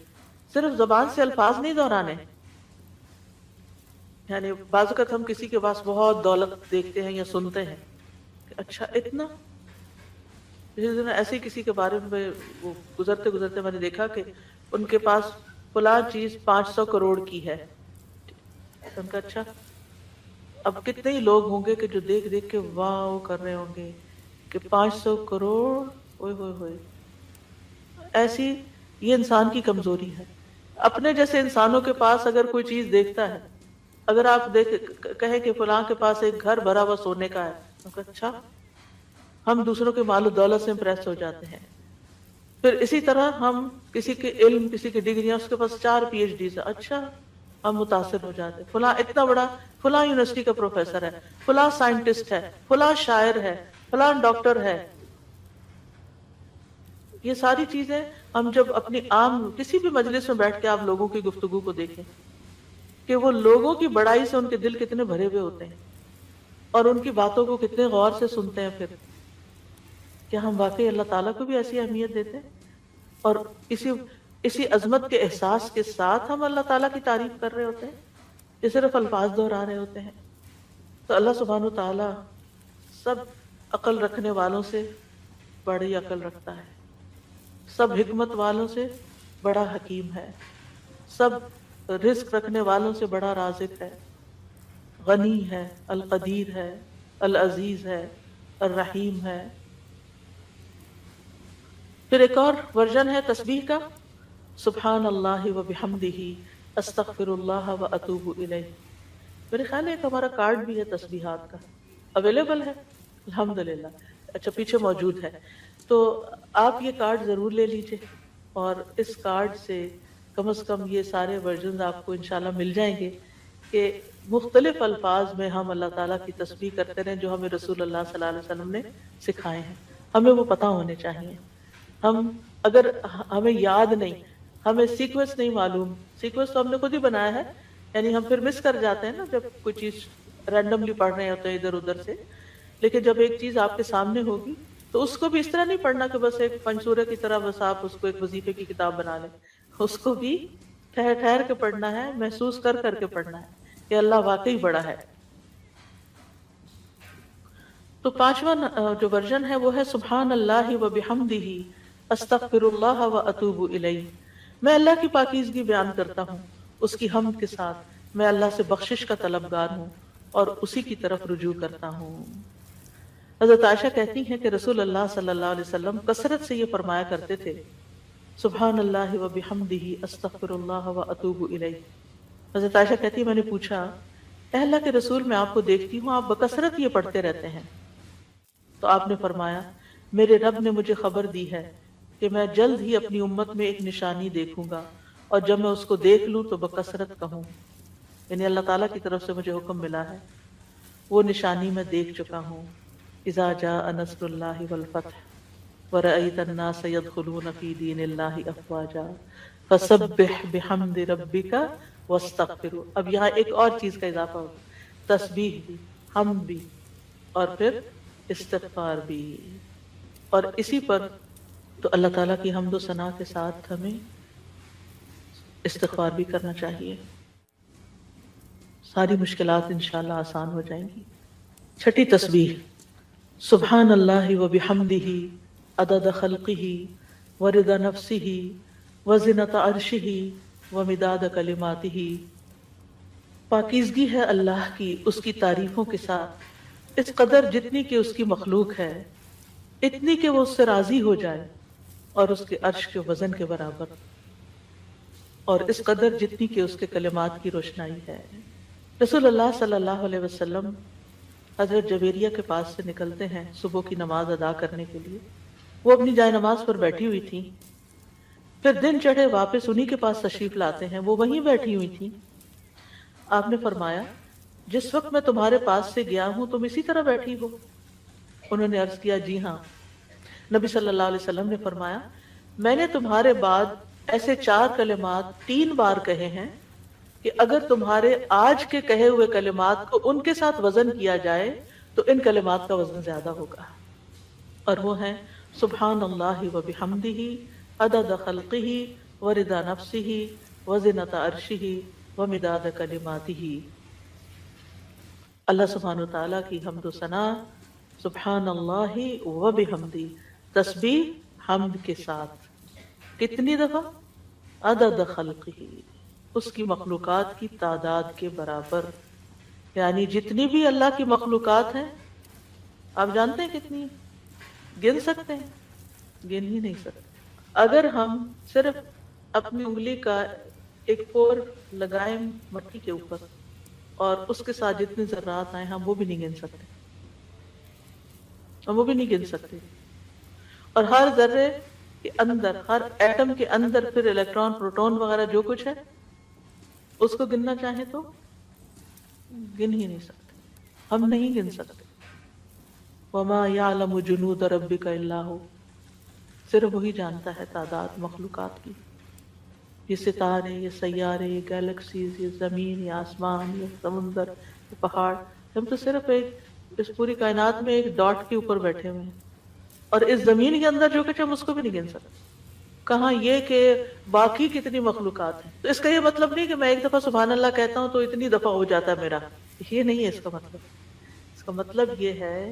صرف زبان سے الفاظ نہیں دہرانے۔ یعنی بعض اوقات ہم کسی کے پاس بہت دولت دیکھتے ہیں یا سنتے ہیں کہ اچھا اتنا، ایسے ہی کسی کے بارے میں وہ گزرتے گزرتے میں نے دیکھا کہ ان کے پاس فلاں چیز 500 کروڑ کی ہے، ان کا اچھا اب کتنے ہی لوگ ہوں گے کہ جو دیکھ دیکھ کے واو کر رہے ہوں گے کہ 500 کروڑ، اوئے ہوئے ہوئے۔ ایسی یہ انسان کی کمزوری ہے، اپنے جیسے انسانوں کے پاس اگر کوئی چیز دیکھتا ہے، اگر آپ کہیں کہ فلاں کے پاس ایک گھر بھرا ہوا سونے کا ہے، ان کا اچھا، ہم دوسروں کے مال و دولت سے امپریس ہو جاتے ہیں۔ پھر اسی طرح ہم کسی کے علم، کسی کی ڈگریاں، اس کے پاس 4 PhDs ہے، اچھا ہم متاثر ہو جاتے ہیں، فلاں اتنا بڑا، فلاں یونیورسٹی کا پروفیسر ہے، فلاں سائنٹسٹ ہے، فلاں شاعر ہے، فلاں ڈاکٹر ہے۔ یہ ساری چیزیں ہم جب اپنی عام کسی بھی مجلس میں بیٹھ کے آپ لوگوں کی گفتگو کو دیکھیں کہ وہ لوگوں کی بڑائی سے ان کے دل کتنے بھرے ہوئے ہوتے ہیں اور ان کی باتوں کو کتنے غور سے سنتے ہیں، پھر کیا ہم واقعی اللہ تعالیٰ کو بھی ایسی اہمیت دیتے ہیں اور اسی عظمت کے احساس کے ساتھ ہم اللہ تعالیٰ کی تعریف کر رہے ہوتے ہیں یہ صرف الفاظ دہرا رہے ہوتے ہیں؟ تو اللہ سبحانہ و تعالیٰ سب عقل رکھنے والوں سے بڑی عقل رکھتا ہے، سب حکمت والوں سے بڑا حکیم ہے، سب رزق رکھنے والوں سے بڑا رازق ہے، غنی ہے، القدیر ہے، العزیز ہے، الرحیم ہے۔ پھر ایک اور ورژن ہے تسبیح کا، سبحان اللہ و بحمدہ استغفر اللہ و اتوب الیہ۔ میرے خیال ہے ایک ہمارا کارڈ بھی ہے تسبیحات کا، اویلیبل ہے الحمدللہ، اچھا پیچھے موجود ہے، تو آپ یہ کارڈ ضرور لے لیجئے، اور اس کارڈ سے کم از کم یہ سارے ورژنز آپ کو انشاءاللہ مل جائیں گے کہ مختلف الفاظ میں ہم اللہ تعالیٰ کی تسبیح کرتے رہیں جو ہمیں رسول اللہ صلی اللہ علیہ وسلم نے سکھائے ہیں، ہمیں وہ پتہ ہونے چاہیے۔ ہم اگر ہمیں یاد نہیں، ہمیں سیکوینس نہیں معلوم، سیکوینس تو ہم نے خود ہی بنایا ہے، یعنی ہم پھر مس کر جاتے ہیں نا جب کوئی چیز رینڈملی پڑھ رہے ہوتے ہیں ادھر ادھر سے، لیکن جب ایک چیز آپ کے سامنے ہوگی تو اس کو بھی اس طرح نہیں پڑھنا کہ بس ایک پنچورے کی طرح بس آپ اس کو ایک وظیفے کی کتاب بنا لیں، اس کو بھی ٹھہر ٹھہر کے پڑھنا ہے، محسوس کر کر کے پڑھنا ہے کہ اللہ واقعی بڑا ہے۔ تو 5واں جو ورژن ہے وہ ہے سبحان اللہ و بحمدہ استغفر اللہ و اتوب الیہ۔ میں اللہ کی پاکیزگی بیان کرتا ہوں، اس کی حمد کے ساتھ میں اللہ سے بخشش کا طلبگار ہوں اور اسی کی طرف رجوع کرتا ہوں۔ حضرت عائشہ کہتی ہیں کہ رسول اللہ صلی اللہ علیہ وسلم کثرت سے یہ فرمایا کرتے تھے، سبحان اللہ و بحمدہ استغفر اللہ و اتوب الیہ۔ حضرت عائشہ کہتی ہے میں نے پوچھا اے اللہ کے رسول، میں آپ کو دیکھتی ہوں آپ بکثرت یہ پڑھتے رہتے ہیں، تو آپ نے فرمایا میرے رب نے مجھے خبر دی ہے کہ میں جلد ہی اپنی امت میں ایک نشانی دیکھوں گا، اور جب میں اس کو دیکھ لوں تو بکثرت کہوں، یعنی اللہ تعالیٰ کی طرف سے مجھے حکم ملا ہے، وہ نشانی میں دیکھ چکا ہوں۔ اذا جاء نصر اللہ والفتح ورأیت الناس يدخلون فی دین اللہ افواجا فسبح بحمد ربک واستغفر۔ اب یہاں ایک اور چیز کا اضافہ ہوگا، تسبیح بھی، حمد بھی، اور پھر استغفار بھی، اور اسی پر تو اللہ تعالیٰ کی حمد و ثنا کے ساتھ ہمیں استغفار بھی کرنا چاہیے، ساری مشکلات انشاءاللہ آسان ہو جائیں گی۔ چھٹی تسبیح، سبحان اللہ و بحمدہ عدد خلقہ ورضا نفسہ وزنۃ عرشہ ومداد کلماتہ۔ پاکیزگی ہے اللہ کی اس کی تعریفوں کے ساتھ، اس قدر جتنی کہ اس کی مخلوق ہے، اتنی کہ وہ اس سے راضی ہو جائے، اور اس کے عرش کے وزن کے برابر، اور اس قدر جتنی کہ اس کے کلمات کی روشنائی ہے۔ رسول اللہ صلی اللہ علیہ وسلم حضرت جویریہ کے پاس سے نکلتے ہیں صبح کی نماز ادا کرنے کے لیے، وہ اپنی جائے نماز پر بیٹھی ہوئی تھی، پھر دن چڑھے واپس انہی کے پاس تشریف لاتے ہیں، وہ وہیں بیٹھی ہوئی تھی۔ آپ نے فرمایا جس وقت میں تمہارے پاس سے گیا ہوں تم اسی طرح بیٹھی ہو؟ انہوں نے عرض کیا جی ہاں۔ نبی صلی اللہ علیہ وسلم نے فرمایا میں نے تمہارے بعد ایسے 4 کلمات 3 بار کہے ہیں کہ اگر تمہارے آج کے کہے ہوئے کلمات کو ان کے ساتھ وزن کیا جائے تو ان کلمات کا وزن زیادہ ہوگا، اور وہ ہیں سبحان اللہ و بحمدہ عدد خلقہ ورضا نفسہ وزنۃ عرشہ ومداد کلماتہ۔ اللہ سبحانہ وتعالیٰ کی حمد و ثنا، سبحان اللہ و بحمدہ، تسبیح حمد کے ساتھ، کتنی دفعہ؟ عدد خلقہ، اس کی مخلوقات کی تعداد کے برابر، یعنی جتنی بھی اللہ کی مخلوقات ہیں آپ جانتے ہیں کتنی؟ گن سکتے ہیں؟ گن ہی نہیں سکتے۔ اگر ہم صرف اپنی انگلی کا ایک پور لگائیں مٹی کے اوپر اور اس کے ساتھ جتنے ذرات آئیں ہم وہ بھی نہیں گن سکتے، ہم وہ بھی نہیں گن سکتے۔ اور ہر ذرے کے اندر، ہر ایٹم کے اندر پھر الیکٹران، پروٹون وغیرہ جو کچھ ہے اس کو گننا چاہیں تو گن ہی نہیں سکتے، ہم نہیں گن سکتے۔ وما یعلم جنود ربک الا ہو، صرف وہی جانتا ہے تعداد مخلوقات کی، یہ ستارے، یہ سیارے، یہ گیلیکسیز، یہ زمین، یہ آسمان، یہ سمندر، یہ پہاڑ، ہم تو صرف اس پوری کائنات میں ایک ڈاٹ کے اوپر بیٹھے ہوئے ہیں، اور اس زمین کے اندر جو کچھ ہم اس کو بھی نہیں گن سکتے، کہاں یہ کہ باقی کتنی مخلوقات ہیں۔ تو اس کا یہ مطلب نہیں کہ میں ایک دفعہ سبحان اللہ کہتا ہوں تو اتنی دفعہ ہو جاتا ہے میرا، یہ نہیں ہے اس کا مطلب۔ اس کا مطلب یہ ہے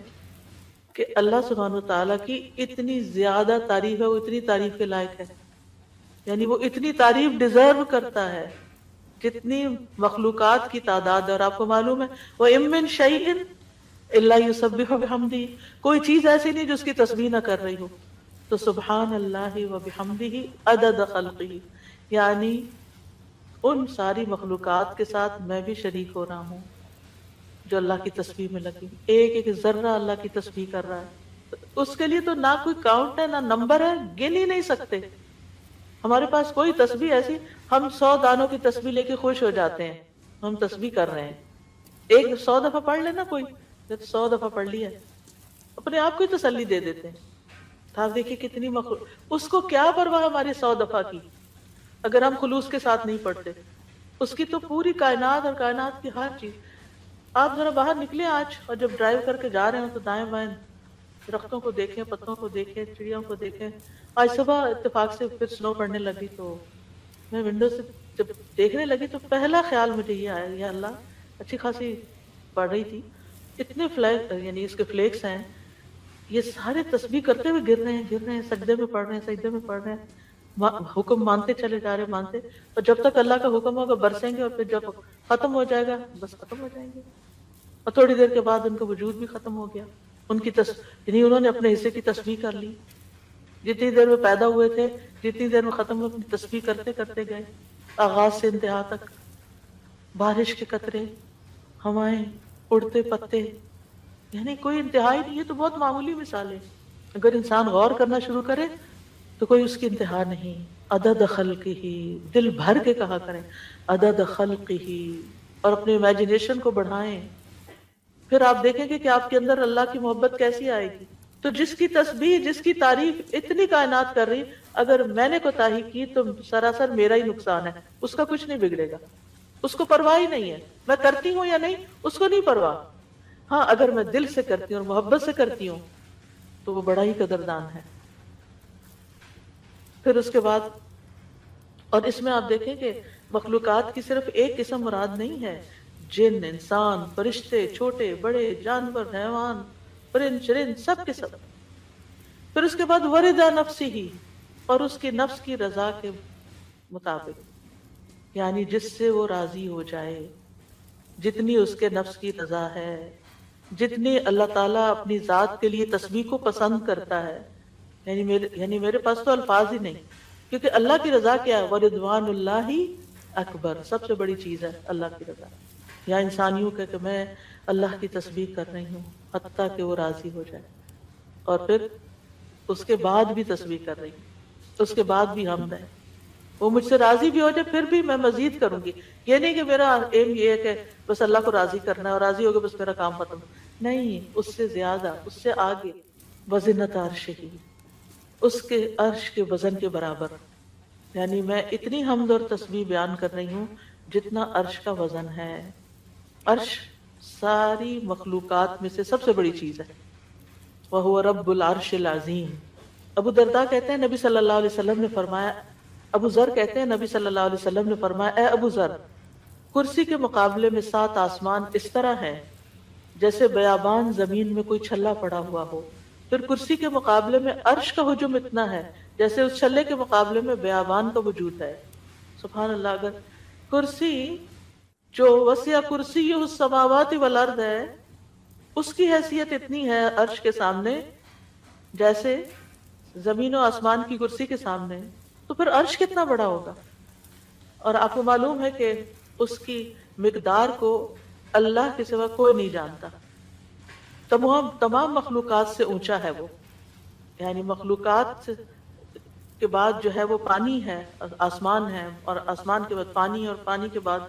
کہ اللہ سبحانہ وتعالیٰ کی اتنی زیادہ تعریف ہے، وہ اتنی تعریف کے لائق ہے، یعنی وہ اتنی تعریف ڈیزرو کرتا ہے جتنی مخلوقات کی تعداد ہے۔ اور آپ کو معلوم ہے وَإِن مِّن شَيْءٍ إِلَّا يُسَبِّحُ بِحَمْدِهِ، کوئی چیز ایسی نہیں جو اس کی تسبیح نہ کر رہی ہو۔ تو سبحان اللہ و بحمدہ عدد خلقہ، یعنی ان ساری مخلوقات کے ساتھ میں بھی شریک ہو رہا ہوں جو اللہ کی تسبیح میں لگی، ایک ایک ذرہ اللہ کی تسبیح کر رہا ہے۔ اس کے لیے تو نہ کوئی کاؤنٹ ہے نہ نمبر ہے، گن ہی نہیں سکتے۔ ہمارے پاس کوئی تسبیح ایسی، ہم 100 دانوں کی تسبیح لے کے خوش ہو جاتے ہیں، ہم تسبیح کر رہے ہیں۔ ایک 100 دفعہ پڑھ لینا، کوئی 100 دفعہ پڑھ لیا، اپنے آپ کو ہی تسلی دے دیتے ہیں۔ آپ دیکھیے کتنی مخلوق، اس کو کیا پرواہ ہماری 100 دفعہ کی، اگر ہم خلوص کے ساتھ نہیں پڑھتے۔ اس کی تو پوری کائنات اور کائنات کی ہر چیز۔ آپ ذرا باہر نکلیں آج اور جب ڈرائیو کر کے جا رہے ہوں تو دائیں بائیں درختوں کو دیکھیں، پتوں کو دیکھیں، چڑیوں کو دیکھیں۔ آج صبح اتفاق سے پھر سنو پڑنے لگی تو میں ونڈو سے جب دیکھنے لگی تو پہلا خیال مجھے یہ آیا، یا اللہ اچھی خاصی پڑ رہی تھی، اتنے فلیک یعنی اس کے فلیکس ہیں، یہ سارے تسبیح کرتے ہوئے گر رہے ہیں، سجدے میں پڑھ رہے ہیں، سجدے میں پڑھ رہے ہیں، حکم مانتے چلے جا رہے ہیں، مانتے، اور جب تک اللہ کا حکم ہوگا برسیں گے، اور پھر جب ختم ہو جائے گا بس ختم ہو جائیں گے۔ اور تھوڑی دیر کے بعد ان کا وجود بھی ختم ہو گیا. ان کی یعنی انہوں نے اپنے حصے کی تسبیح کر لی. جتنی دیر میں پیدا ہوئے تھے جتنی دیر میں ختم ہوئے اپنی تسبیح کرتے کرتے گئے آغاز سے انتہا تک. بارش کے قطرے، ہوائیں، اڑتے پتے، یعنی کوئی انتہا ہی نہیں. یہ تو بہت معمولی مثال ہے. اگر انسان غور کرنا شروع کرے تو کوئی اس کی انتہا نہیں. عدد خلقہ، دل بھر کے کہا کریں عدد خلقہ، اور اپنے امیجنیشن کو بڑھائیں. پھر آپ دیکھیں گے کہ آپ کے اندر اللہ کی محبت کیسی آئے گی. تو جس کی تسبیح، جس کی تعریف اتنی کائنات کر رہی، اگر میں نے کوتاہی کی تو سراسر میرا ہی نقصان ہے، اس کا کچھ نہیں بگڑے گا. اس کو پرواہ ہی نہیں ہے میں کرتی ہوں یا نہیں، اس کو نہیں پرواہ. ہاں اگر میں دل سے کرتی ہوں اور محبت سے کرتی ہوں تو وہ بڑا ہی قدردان ہے. پھر اس کے بعد، اور اس میں آپ دیکھیں کہ مخلوقات کی صرف ایک قسم مراد نہیں ہے. جن، انسان، فرشتے، چھوٹے بڑے، جانور، حیوان، پرند چرند، سب کے سب. پھر اس کے بعد وردا نفسی ہی، اور اس کی نفس کی رضا کے مطابق، یعنی جس سے وہ راضی ہو جائے، جتنی اس کے نفس کی رضا ہے، جتنی اللہ تعالیٰ اپنی ذات کے لیے تسبیح کو پسند کرتا ہے. یعنی میرے پاس تو الفاظ ہی نہیں، کیونکہ اللہ کی رضا کیا ہے؟ وَرِضْوَانُ اللَّهِ اکبر، سب سے بڑی چیز ہے اللہ کی رضا. یا انسان یوں کہ میں اللہ کی تسبیح کر رہی ہوں حتیٰ کہ وہ راضی ہو جائے، اور پھر اس کے بعد بھی تسبیح کر رہی ہوں، اس کے بعد بھی حمد ہے. وہ مجھ سے راضی بھی ہو جائے پھر بھی میں مزید کروں گی. یہ نہیں کہ میرا ایم یہ ہے کہ بس اللہ کو راضی کرنا ہے اور راضی ہو گیا بس میرا کام ختم. نہیں، اس سے زیادہ، اس سے آگے. وزنت عرشہ، اس کے عرش کے وزن کے برابر. یعنی میں اتنی حمد اور تسبیح بیان کر رہی ہوں جتنا عرش کا وزن ہے. عرش ساری مخلوقات میں سے سب سے بڑی چیز ہے. وَهُوَ رَبُّ الْعَرْشِ الْعَظِيمِ. ابو درداء کہتے ہیں نبی صلی اللہ علیہ وسلم نے فرمایا، ابو ذر کہتے ہیں نبی صلی اللہ علیہ وسلم نے فرمایا، اے ابو ذر، کرسی کے مقابلے میں 7 آسمان اس طرح ہے جیسے بیابان زمین میں کوئی چھلا پڑا ہوا ہو. پھر کرسی کے مقابلے میں عرش کا حجم اتنا ہے جیسے اس چھلے کے مقابلے میں بیابان کا وجود ہے. سبحان اللہ. اگر کرسی جو وسع کرسی السماوات والارض ہے، اس کی حیثیت اتنی ہے عرش کے سامنے جیسے زمین و آسمان کی کرسی کے سامنے، تو پھر عرش کتنا بڑا ہوگا. اور آپ کو معلوم ہے کہ اس کی مقدار کو اللہ کے سوا کوئی نہیں جانتا. تمام مخلوقات سے اونچا ہے وہ. یعنی مخلوقات کے بعد جو ہے وہ پانی ہے، آسمان ہے، اور آسمان کے بعد پانی، اور پانی کے بعد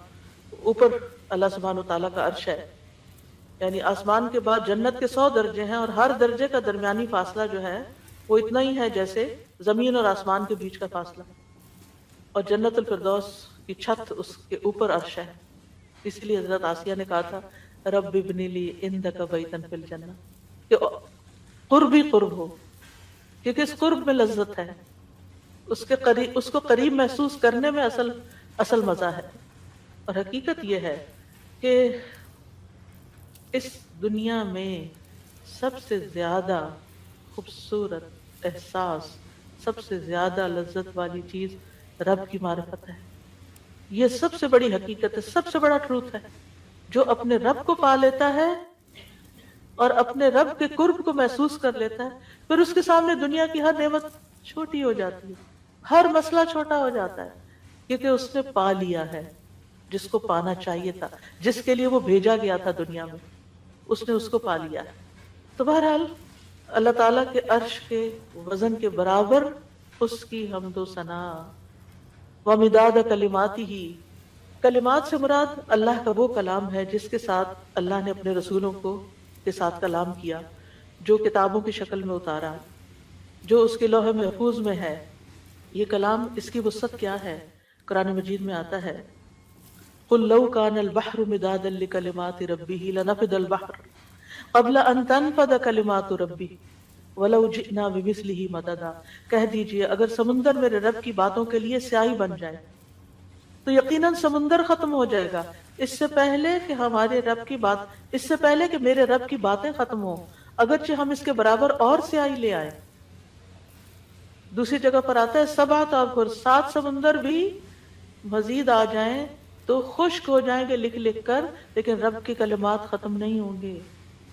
اوپر اللہ سبحانہ وتعالیٰ کا عرش ہے. یعنی آسمان کے بعد جنت کے 100 درجے ہیں، اور ہر درجے کا درمیانی فاصلہ جو ہے وہ اتنا ہی ہے جیسے زمین اور آسمان کے بیچ کا فاصلہ. اور جنت الفردوس کی چھت اس کے اوپر عرش ہے. اس لیے حضرت آسیہ نے کہا تھا رب ابن لی عندک بیتا فی الجنہ، کہ قرب ہی قرب ہو، کیونکہ اس قرب میں لذت ہے، اس کو قریب محسوس کرنے میں اصل مزہ ہے. اور حقیقت یہ ہے کہ اس دنیا میں سب سے زیادہ خوبصورت احساس، سب سے زیادہ لذت والی چیز رب کی معرفت ہے. یہ سب سے بڑی حقیقت ہے، سب سے بڑا ٹروتھ ہے. جو اپنے رب کو پا لیتا ہے اور اپنے رب کے قرب کو محسوس کر لیتا ہے، پھر اس کے سامنے دنیا کی ہر نعمت چھوٹی ہو جاتی ہے، ہر مسئلہ چھوٹا ہو جاتا ہے، کیونکہ اس نے پا لیا ہے جس کو پانا چاہیے تھا، جس کے لیے وہ بھیجا گیا تھا دنیا میں، اس نے اس کو پا لیا ہے. تو بہرحال اللہ تعالیٰ کے عرش کے وزن کے برابر اس کی حمد و ثنا. وَمِدَادَ كَلِمَاتِهِ، کلمات سے مراد اللہ کا وہ کلام ہے جس کے ساتھ اللہ نے اپنے رسولوں کے ساتھ کلام کیا، جو کتابوں کی شکل میں اتارا، جو اس کے لوح محفوظ میں ہے. یہ کلام، اس کی وسعت کیا ہے؟ قرآن مجید میں آتا ہے قُلْ لَوْ كَانَ الْبَحْرُ مِدَادًا لِكَلِمَاتِ رَبِّهِ لَنَفِدَ الْبَحْرُ قَبْلَ أَن تَنفَدَ كَلِمَاتُ رَبِّي وَلَوْ جِئْنَا بِمِثْلِهِ مَدَدًا. کہہ دیجئے اگر سمندر میرے رب کی باتوں کے لیے سیاہی بن جائے تو یقیناً سمندر ختم ہو جائے گا اس سے پہلے کہ ہمارے رب کی بات، اس سے پہلے کہ میرے رب کی باتیں ختم ہوں، اگرچہ ہم اس کے برابر اور سیاہی لے آئے. دوسری جگہ پر آتا ہے 7 ابحر، 7 سمندر بھی مزید آ جائیں تو خشک ہو جائیں گے لکھ لکھ کر، لیکن رب کے کلمات ختم نہیں ہوں گے،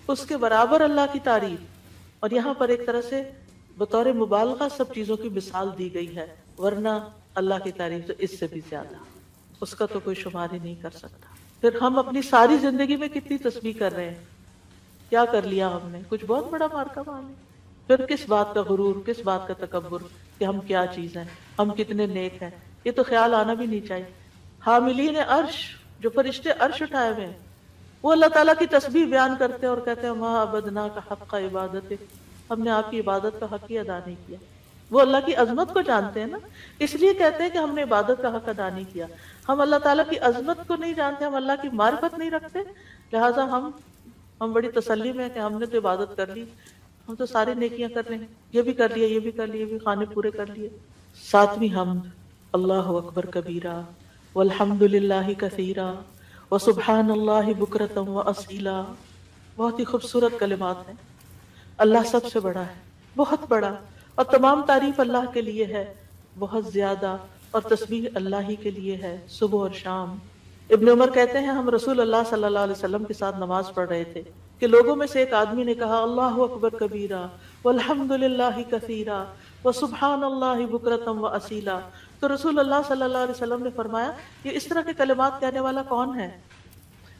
اس کے برابر اللہ کی تعریف۔ اور یہاں پر ایک طرح سے بطور مبالغہ سب چیزوں کی مثال دی گئی ہے، ورنہ اللہ کی تعریف تو اس سے بھی زیادہ، اس کا تو کوئی شمار ہی نہیں کر سکتا۔ پھر ہم اپنی ساری زندگی میں کتنی تسبیح کر رہے ہیں، کیا کر لیا ہم نے؟ کچھ بہت بڑا مارکا مار لیا۔ پھر کس بات کا غرور، کس بات کا تکبر کہ ہم کیا چیز ہیں، ہم کتنے نیک ہیں، یہ تو خیال آنا بھی نہیں چاہیے۔ حاملین عرش، جو فرشتے عرش اٹھائے ہوئے ہیں، وہ اللہ تعالیٰ کی تسبیح بیان کرتے ہیں اور کہتے ہیں ما عبدناک حق عبادتک، ہم نے آپ کی عبادت کا حق ہی ادا نہیں کیا۔ وہ اللہ کی عظمت کو جانتے ہیں نا، اس لیے کہتے ہیں کہ ہم نے عبادت کا حق ادا نہیں کیا۔ ہم اللہ تعالیٰ کی عظمت کو نہیں جانتے، ہم اللہ کی معرفت نہیں رکھتے، لہٰذا ہم بڑی تسلی میں ہیں کہ ہم نے تو عبادت کر لی، ہم تو ساری نیکیاں کر رہے ہیں، یہ بھی کر لیا، یہ بھی کر لیا، یہ بھی کھانے پورے کر لیے۔ ساتویں حمد، اللہ اکبر کبیرہ والحمد للہ کثیرا وسبحان اللہ بکرۃ واصیلا۔ بہت ہی خوبصورت کلمات ہیں۔ اللہ سب سے بڑا ہے، بہت بڑا، اور تمام تعریف اللہ کے لیے ہے، بہت زیادہ، اور تسبیح اللہ ہی کے لیے ہے صبح اور شام۔ ابن عمر کہتے ہیں ہم رسول اللہ صلی اللہ علیہ وسلم کے ساتھ نماز پڑھ رہے تھے کہ لوگوں میں سے ایک آدمی نے کہا اللہ اکبر کبیرہ والحمد للہ کثیرا وسبحان اللہ بکرۃ واصیلا، تو رسول اللہ صلی اللہ علیہ وسلم نے فرمایا یہ اس طرح کے کلمات کہنے والا کون ہے؟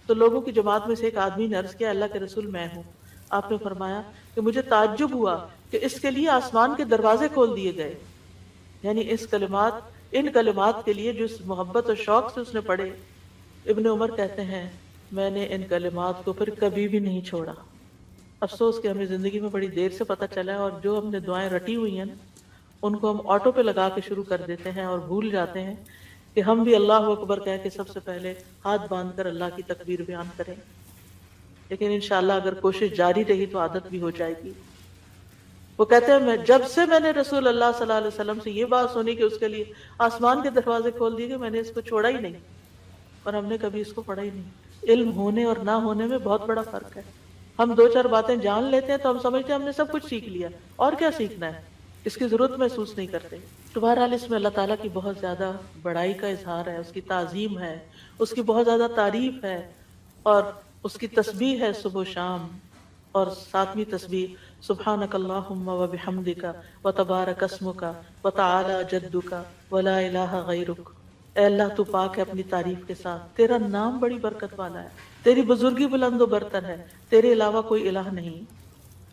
تو لوگوں کی جماعت میں سے ایک آدمی نے عرض کیا اللہ کے رسول میں ہوں۔ آپ نے فرمایا کہ مجھے تعجب ہوا کہ اس کے لیے آسمان کے دروازے کھول دیے گئے، یعنی ان کلمات کے لیے جو اس محبت اور شوق سے اس نے پڑھے۔ ابن عمر کہتے ہیں میں نے ان کلمات کو پھر کبھی بھی نہیں چھوڑا۔ افسوس کہ ہمیں زندگی میں بڑی دیر سے پتہ چلا ہے، اور جو ہم نے دعائیں رٹی ہوئی ہیں ان کو ہم آٹو پہ لگا کے شروع کر دیتے ہیں اور بھول جاتے ہیں کہ ہم بھی اللہ اکبر کہہ کے سب سے پہلے ہاتھ باندھ کر اللہ کی تکبیر بیان کریں۔ لیکن انشاءاللہ اگر کوشش جاری رہی تو عادت بھی ہو جائے گی۔ وہ کہتے ہیں جب سے میں نے رسول اللہ صلی اللہ علیہ وسلم سے یہ بات سنی کہ اس کے لیے آسمان کے دروازے کھول دیے گئے، میں نے اس کو چھوڑا ہی نہیں، اور ہم نے کبھی اس کو پڑھا ہی نہیں۔ علم ہونے اور نہ ہونے میں بہت بڑا فرق ہے۔ ہم دو چار باتیں جان لیتے ہیں تو ہم سمجھتے ہیں ہم نے سب کچھ سیکھ لیا، اور کیا سیکھنا ہے، اس کی ضرورت محسوس نہیں کرتے۔ تو بہرحال اس میں اللہ تعالیٰ کی بہت زیادہ بڑائی کا اظہار ہے، اس کی تعظیم ہے، اس کی بہت زیادہ تعریف ہے، اور اس کی تسبیح ہے صبح و شام۔ اور ساتویں تسبیح سبحانک اللہم وبحمدک وتبارک اسمک وتعالی جدک ولا الہ غیرک۔ اے اللہ تو پاک ہے اپنی تعریف کے ساتھ، تیرا نام بڑی برکت والا ہے، تیری بزرگی بلند و برتر ہے، تیرے علاوہ کوئی الہ نہیں۔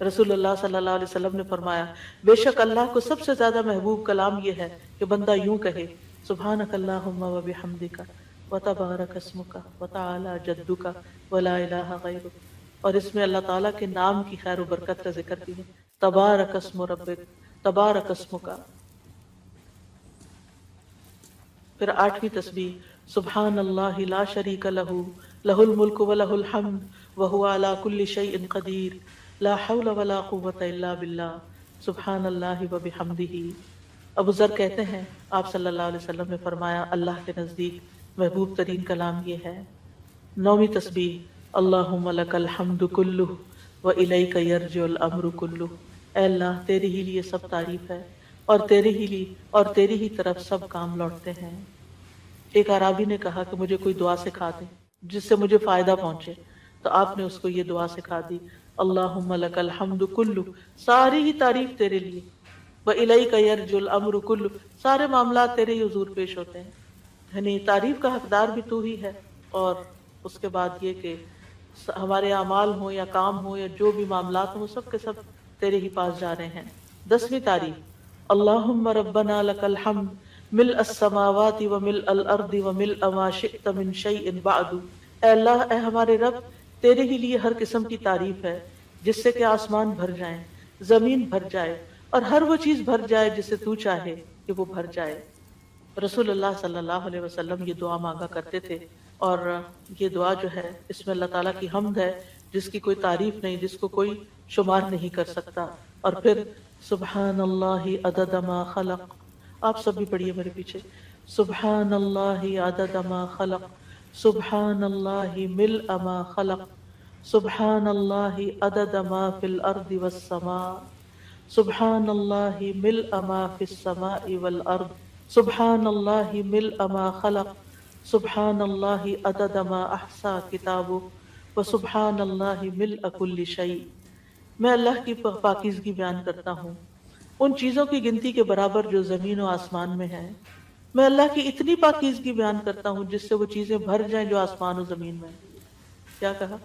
رسول اللہ صلی اللہ علیہ وسلم نے فرمایا بے شک اللہ کو سب سے زیادہ محبوب کلام یہ ہے کہ بندہ یوں کہے سبحانک اللہم وبحمدک وتبارک اسمک وتعالی جدک ولا الہ غیرک۔ اور اس میں اللہ تعالیٰ کے نام کی خیر و برکت کا ذکر بھی ہے، تبارک اسم ربک، تبارک اسمک۔ پھر آٹھویں تسبیح سبحان اللہ لا شریک لہ لہ الملک ولہ الحمد وہو علی کل شیء قدیر لا حول ولا قوۃ الا باللہ سبحان اللہ وبحمدہ۔ ابو ذر کہتے ہیں آپ صلی اللہ علیہ وسلم نے فرمایا اللہ کے نزدیک محبوب ترین کلام یہ ہے۔ نویں تسبیح اللہم لک الحمد کلہ والیک یرجع الامر کلہ، اے اللہ تیرے ہی لیے سب تعریف ہے، اور تیری ہی طرف سب کام لوٹتے ہیں۔ ایک اعرابی نے کہا کہ مجھے کوئی دعا سکھا دے جس سے مجھے فائدہ پہنچے، تو آپ نے اس کو یہ دعا سکھا دی اللہم لک الحمد کلہ، ساری ہی تعریف تیرے لیے، والیک یرجع الامر کلہ، سارے معاملات تیرے ہی حضور پیش ہوتے ہیں، یعنی تعریف کا حقدار بھی تو ہی ہے، اور اس کے بعد یہ کہ ہمارے اعمال ہوں یا کام ہوں یا جو بھی معاملات ہوں سب کے سب تیرے ہی پاس جا رہے ہیں۔ دسویں تعریف اللہم ربنا لک الحمد ملء السماوات وملء الارض وملء ما شئت من شیء بعد، اے اللہ اے ہمارے رب تیرے ہی لیے ہر قسم کی تعریف ہے جس سے کہ آسمان بھر جائیں، زمین بھر جائے، اور ہر وہ چیز بھر جائے جسے تو چاہے کہ وہ بھر جائے۔ رسول اللہ صلی اللہ علیہ وسلم یہ دعا مانگا کرتے تھے، اور یہ دعا جو ہے اس میں اللہ تعالیٰ کی حمد ہے جس کی کوئی تعریف نہیں، جس کو کوئی شمار نہیں کر سکتا۔ اور پھر سبحان اللہ عدد ما خلق، آپ سب بھی پڑھیے میرے پیچھے، سبحان اللہ عدد ما خلق، سبحان اللہ ملء ما خلق، سبحان اللہ عدد ما فی الارض والسماء، سبحان اللہ ملء ما فی السماء والارض، سبحان اللہ ملء ما خلق، سبحان اللہ عدد ما احصا کتابہ و سبحان اللہ ملء کل شیء۔ میں اللہ کی پاکیزگی بیان کرتا ہوں، ان چیزوں کی گنتی کے برابر جو زمین و آسمان میں ہیں۔ میں اللہ کی اتنی پاکیزگی بیان کرتا ہوں جس سے وہ چیزیں بھر جائیں جو آسمان و زمین میں ہیں۔ کیا کہا؟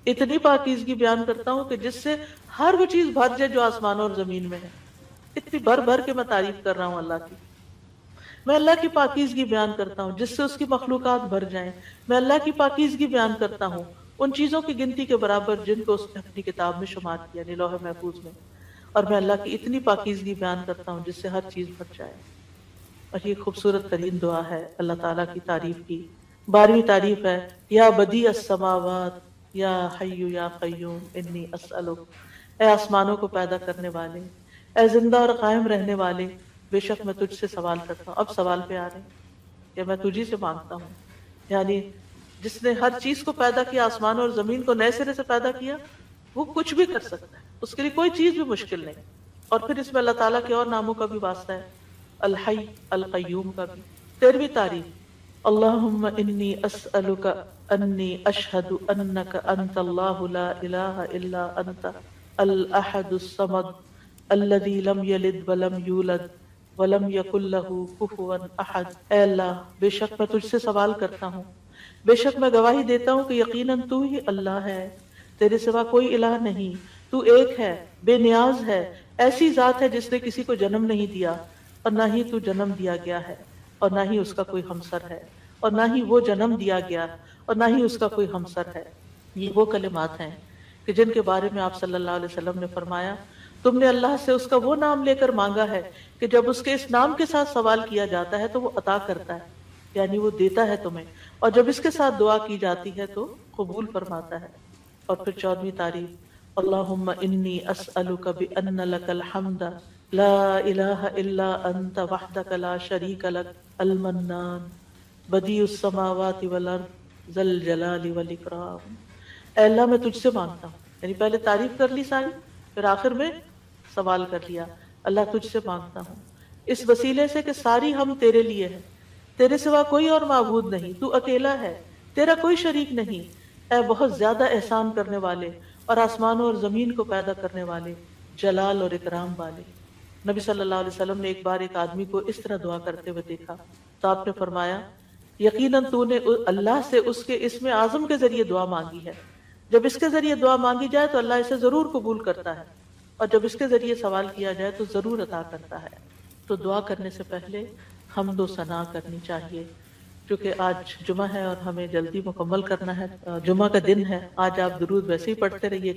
اتنی پاکیزگی بیان کرتا ہوں کہ جس سے ہر وہ چیز بھر جائے جو آسمان اور زمین میں ہے۔ اتنی بھر بھر کے میں تعریف کر رہا ہوں اللہ کی۔ میں اللہ کی پاکیزگی بیان کرتا ہوں جس سے اس کی مخلوقات بھر جائیں۔ میں اللہ کی پاکیزگی بیان کرتا ہوں ان چیزوں کی گنتی کے برابر جن کو اس نے اپنی کتاب میں شمار کیا، یعنی لوح محفوظ میں۔ اور میں اللہ کی اتنی پاکیزگی بیان کرتا ہوں جس سے ہر چیز بھر جائے۔ اور یہ خوبصورت ترین دعا ہے اللہ تعالیٰ کی تعریف کی۔ 12ویں تعریف ہے یا بدیع السماوات یا حی یا قیوم انی اسألک۔ اے آسمانوں کو پیدا کرنے والے، اے زندہ اور قائم رہنے والے، بے شک میں تجھ سے سوال کرتا ہوں۔ اب سوال پہ آ رہے ہیں کہ میں تجھی سے مانگتا ہوں، یعنی جس نے ہر چیز کو پیدا کیا، آسمان اور زمین کو نئے سرے سے پیدا کیا، وہ کچھ بھی کر سکتا ہے، اس کے لیے کوئی چیز بھی مشکل نہیں۔ اور پھر اس میں اللہ تعالیٰ کے اور ناموں کا بھی واسطہ ہے، الحی القیوم کا بھی۔ 13ویں تعریف اللہم انی اسألک انی اشہد انک انت اللہ لا الہ الا انت الاحد الصمد الذی لم یلد ولم یولد ولم یکن لہ کفوا احد۔ اے اللہ، بے شک میں تجھ سے سوال کرتا ہوں، بے شک میں گواہی دیتا ہوں کہ یقیناً تو ہی اللہ ہے، تیرے سوا کوئی الہ نہیں، تو ایک ہے، بے نیاز ہے، ایسی ذات ہے جس نے کسی کو جنم نہیں دیا اور نہ ہی تو جنم دیا گیا ہے، اور نہ ہی اس کا کوئی ہمسر ہے، اور نہ ہی وہ جنم دیا گیا اور نہ ہی اس کا کوئی ہمسر ہے۔ یہ وہ کلمات ہیں کہ جن کے بارے میں آپ صلی اللہ علیہ وسلم نے فرمایا تم نے اللہ سے اس کا وہ نام لے کر مانگا ہے کہ جب اس کے اس نام کے ساتھ سوال کیا جاتا ہے تو وہ عطا کرتا ہے، یعنی وہ دیتا ہے تمہیں، اور جب اس کے ساتھ دعا کی جاتی ہے تو قبول فرماتا ہے۔ اور پھر 14ویں تعریف اللہم انی اسألک بأن لک الحمد لا الہ الا انت وحدک لا شریک لک المنان بدیع السماوات والارض ذی الجلال والاکرام۔ اے اللہ، میں تجھ سے مانگتا ہوں، یعنی پہلے تعریف کر لی ساری، پھر آخر میں سوال کر لیا، اللہ تجھ سے مانگتا ہوں اس وسیلے سے کہ ساری ہم تیرے لیے ہیں، تیرے سوا کوئی اور معبود نہیں، تو اکیلا ہے، تیرا کوئی شریک نہیں، اے بہت زیادہ احسان کرنے والے اور آسمانوں اور زمین کو پیدا کرنے والے، جلال اور اکرام والے۔ نبی صلی اللہ علیہ وسلم نے ایک بار ایک آدمی کو اس طرح دعا کرتے ہوئے دیکھا تو آپ نے فرمایا یقیناً تو نے اللہ سے اس کے اسم اعظم کے ذریعے دعا مانگی ہے، جب اس کے ذریعے دعا مانگی جائے تو اللہ اسے ضرور قبول کرتا ہے، اور جب اس کے ذریعے سوال کیا جائے تو ضرور عطا کرتا ہے۔ تو دعا کرنے سے پہلے حمد و ثنا کرنی چاہیے، کیونکہ آج جمعہ ہے اور ہمیں جلدی مکمل کرنا ہے، جمعہ کا دن ہے۔ آج آپ درود ویسے ہی پڑھتے رہیے،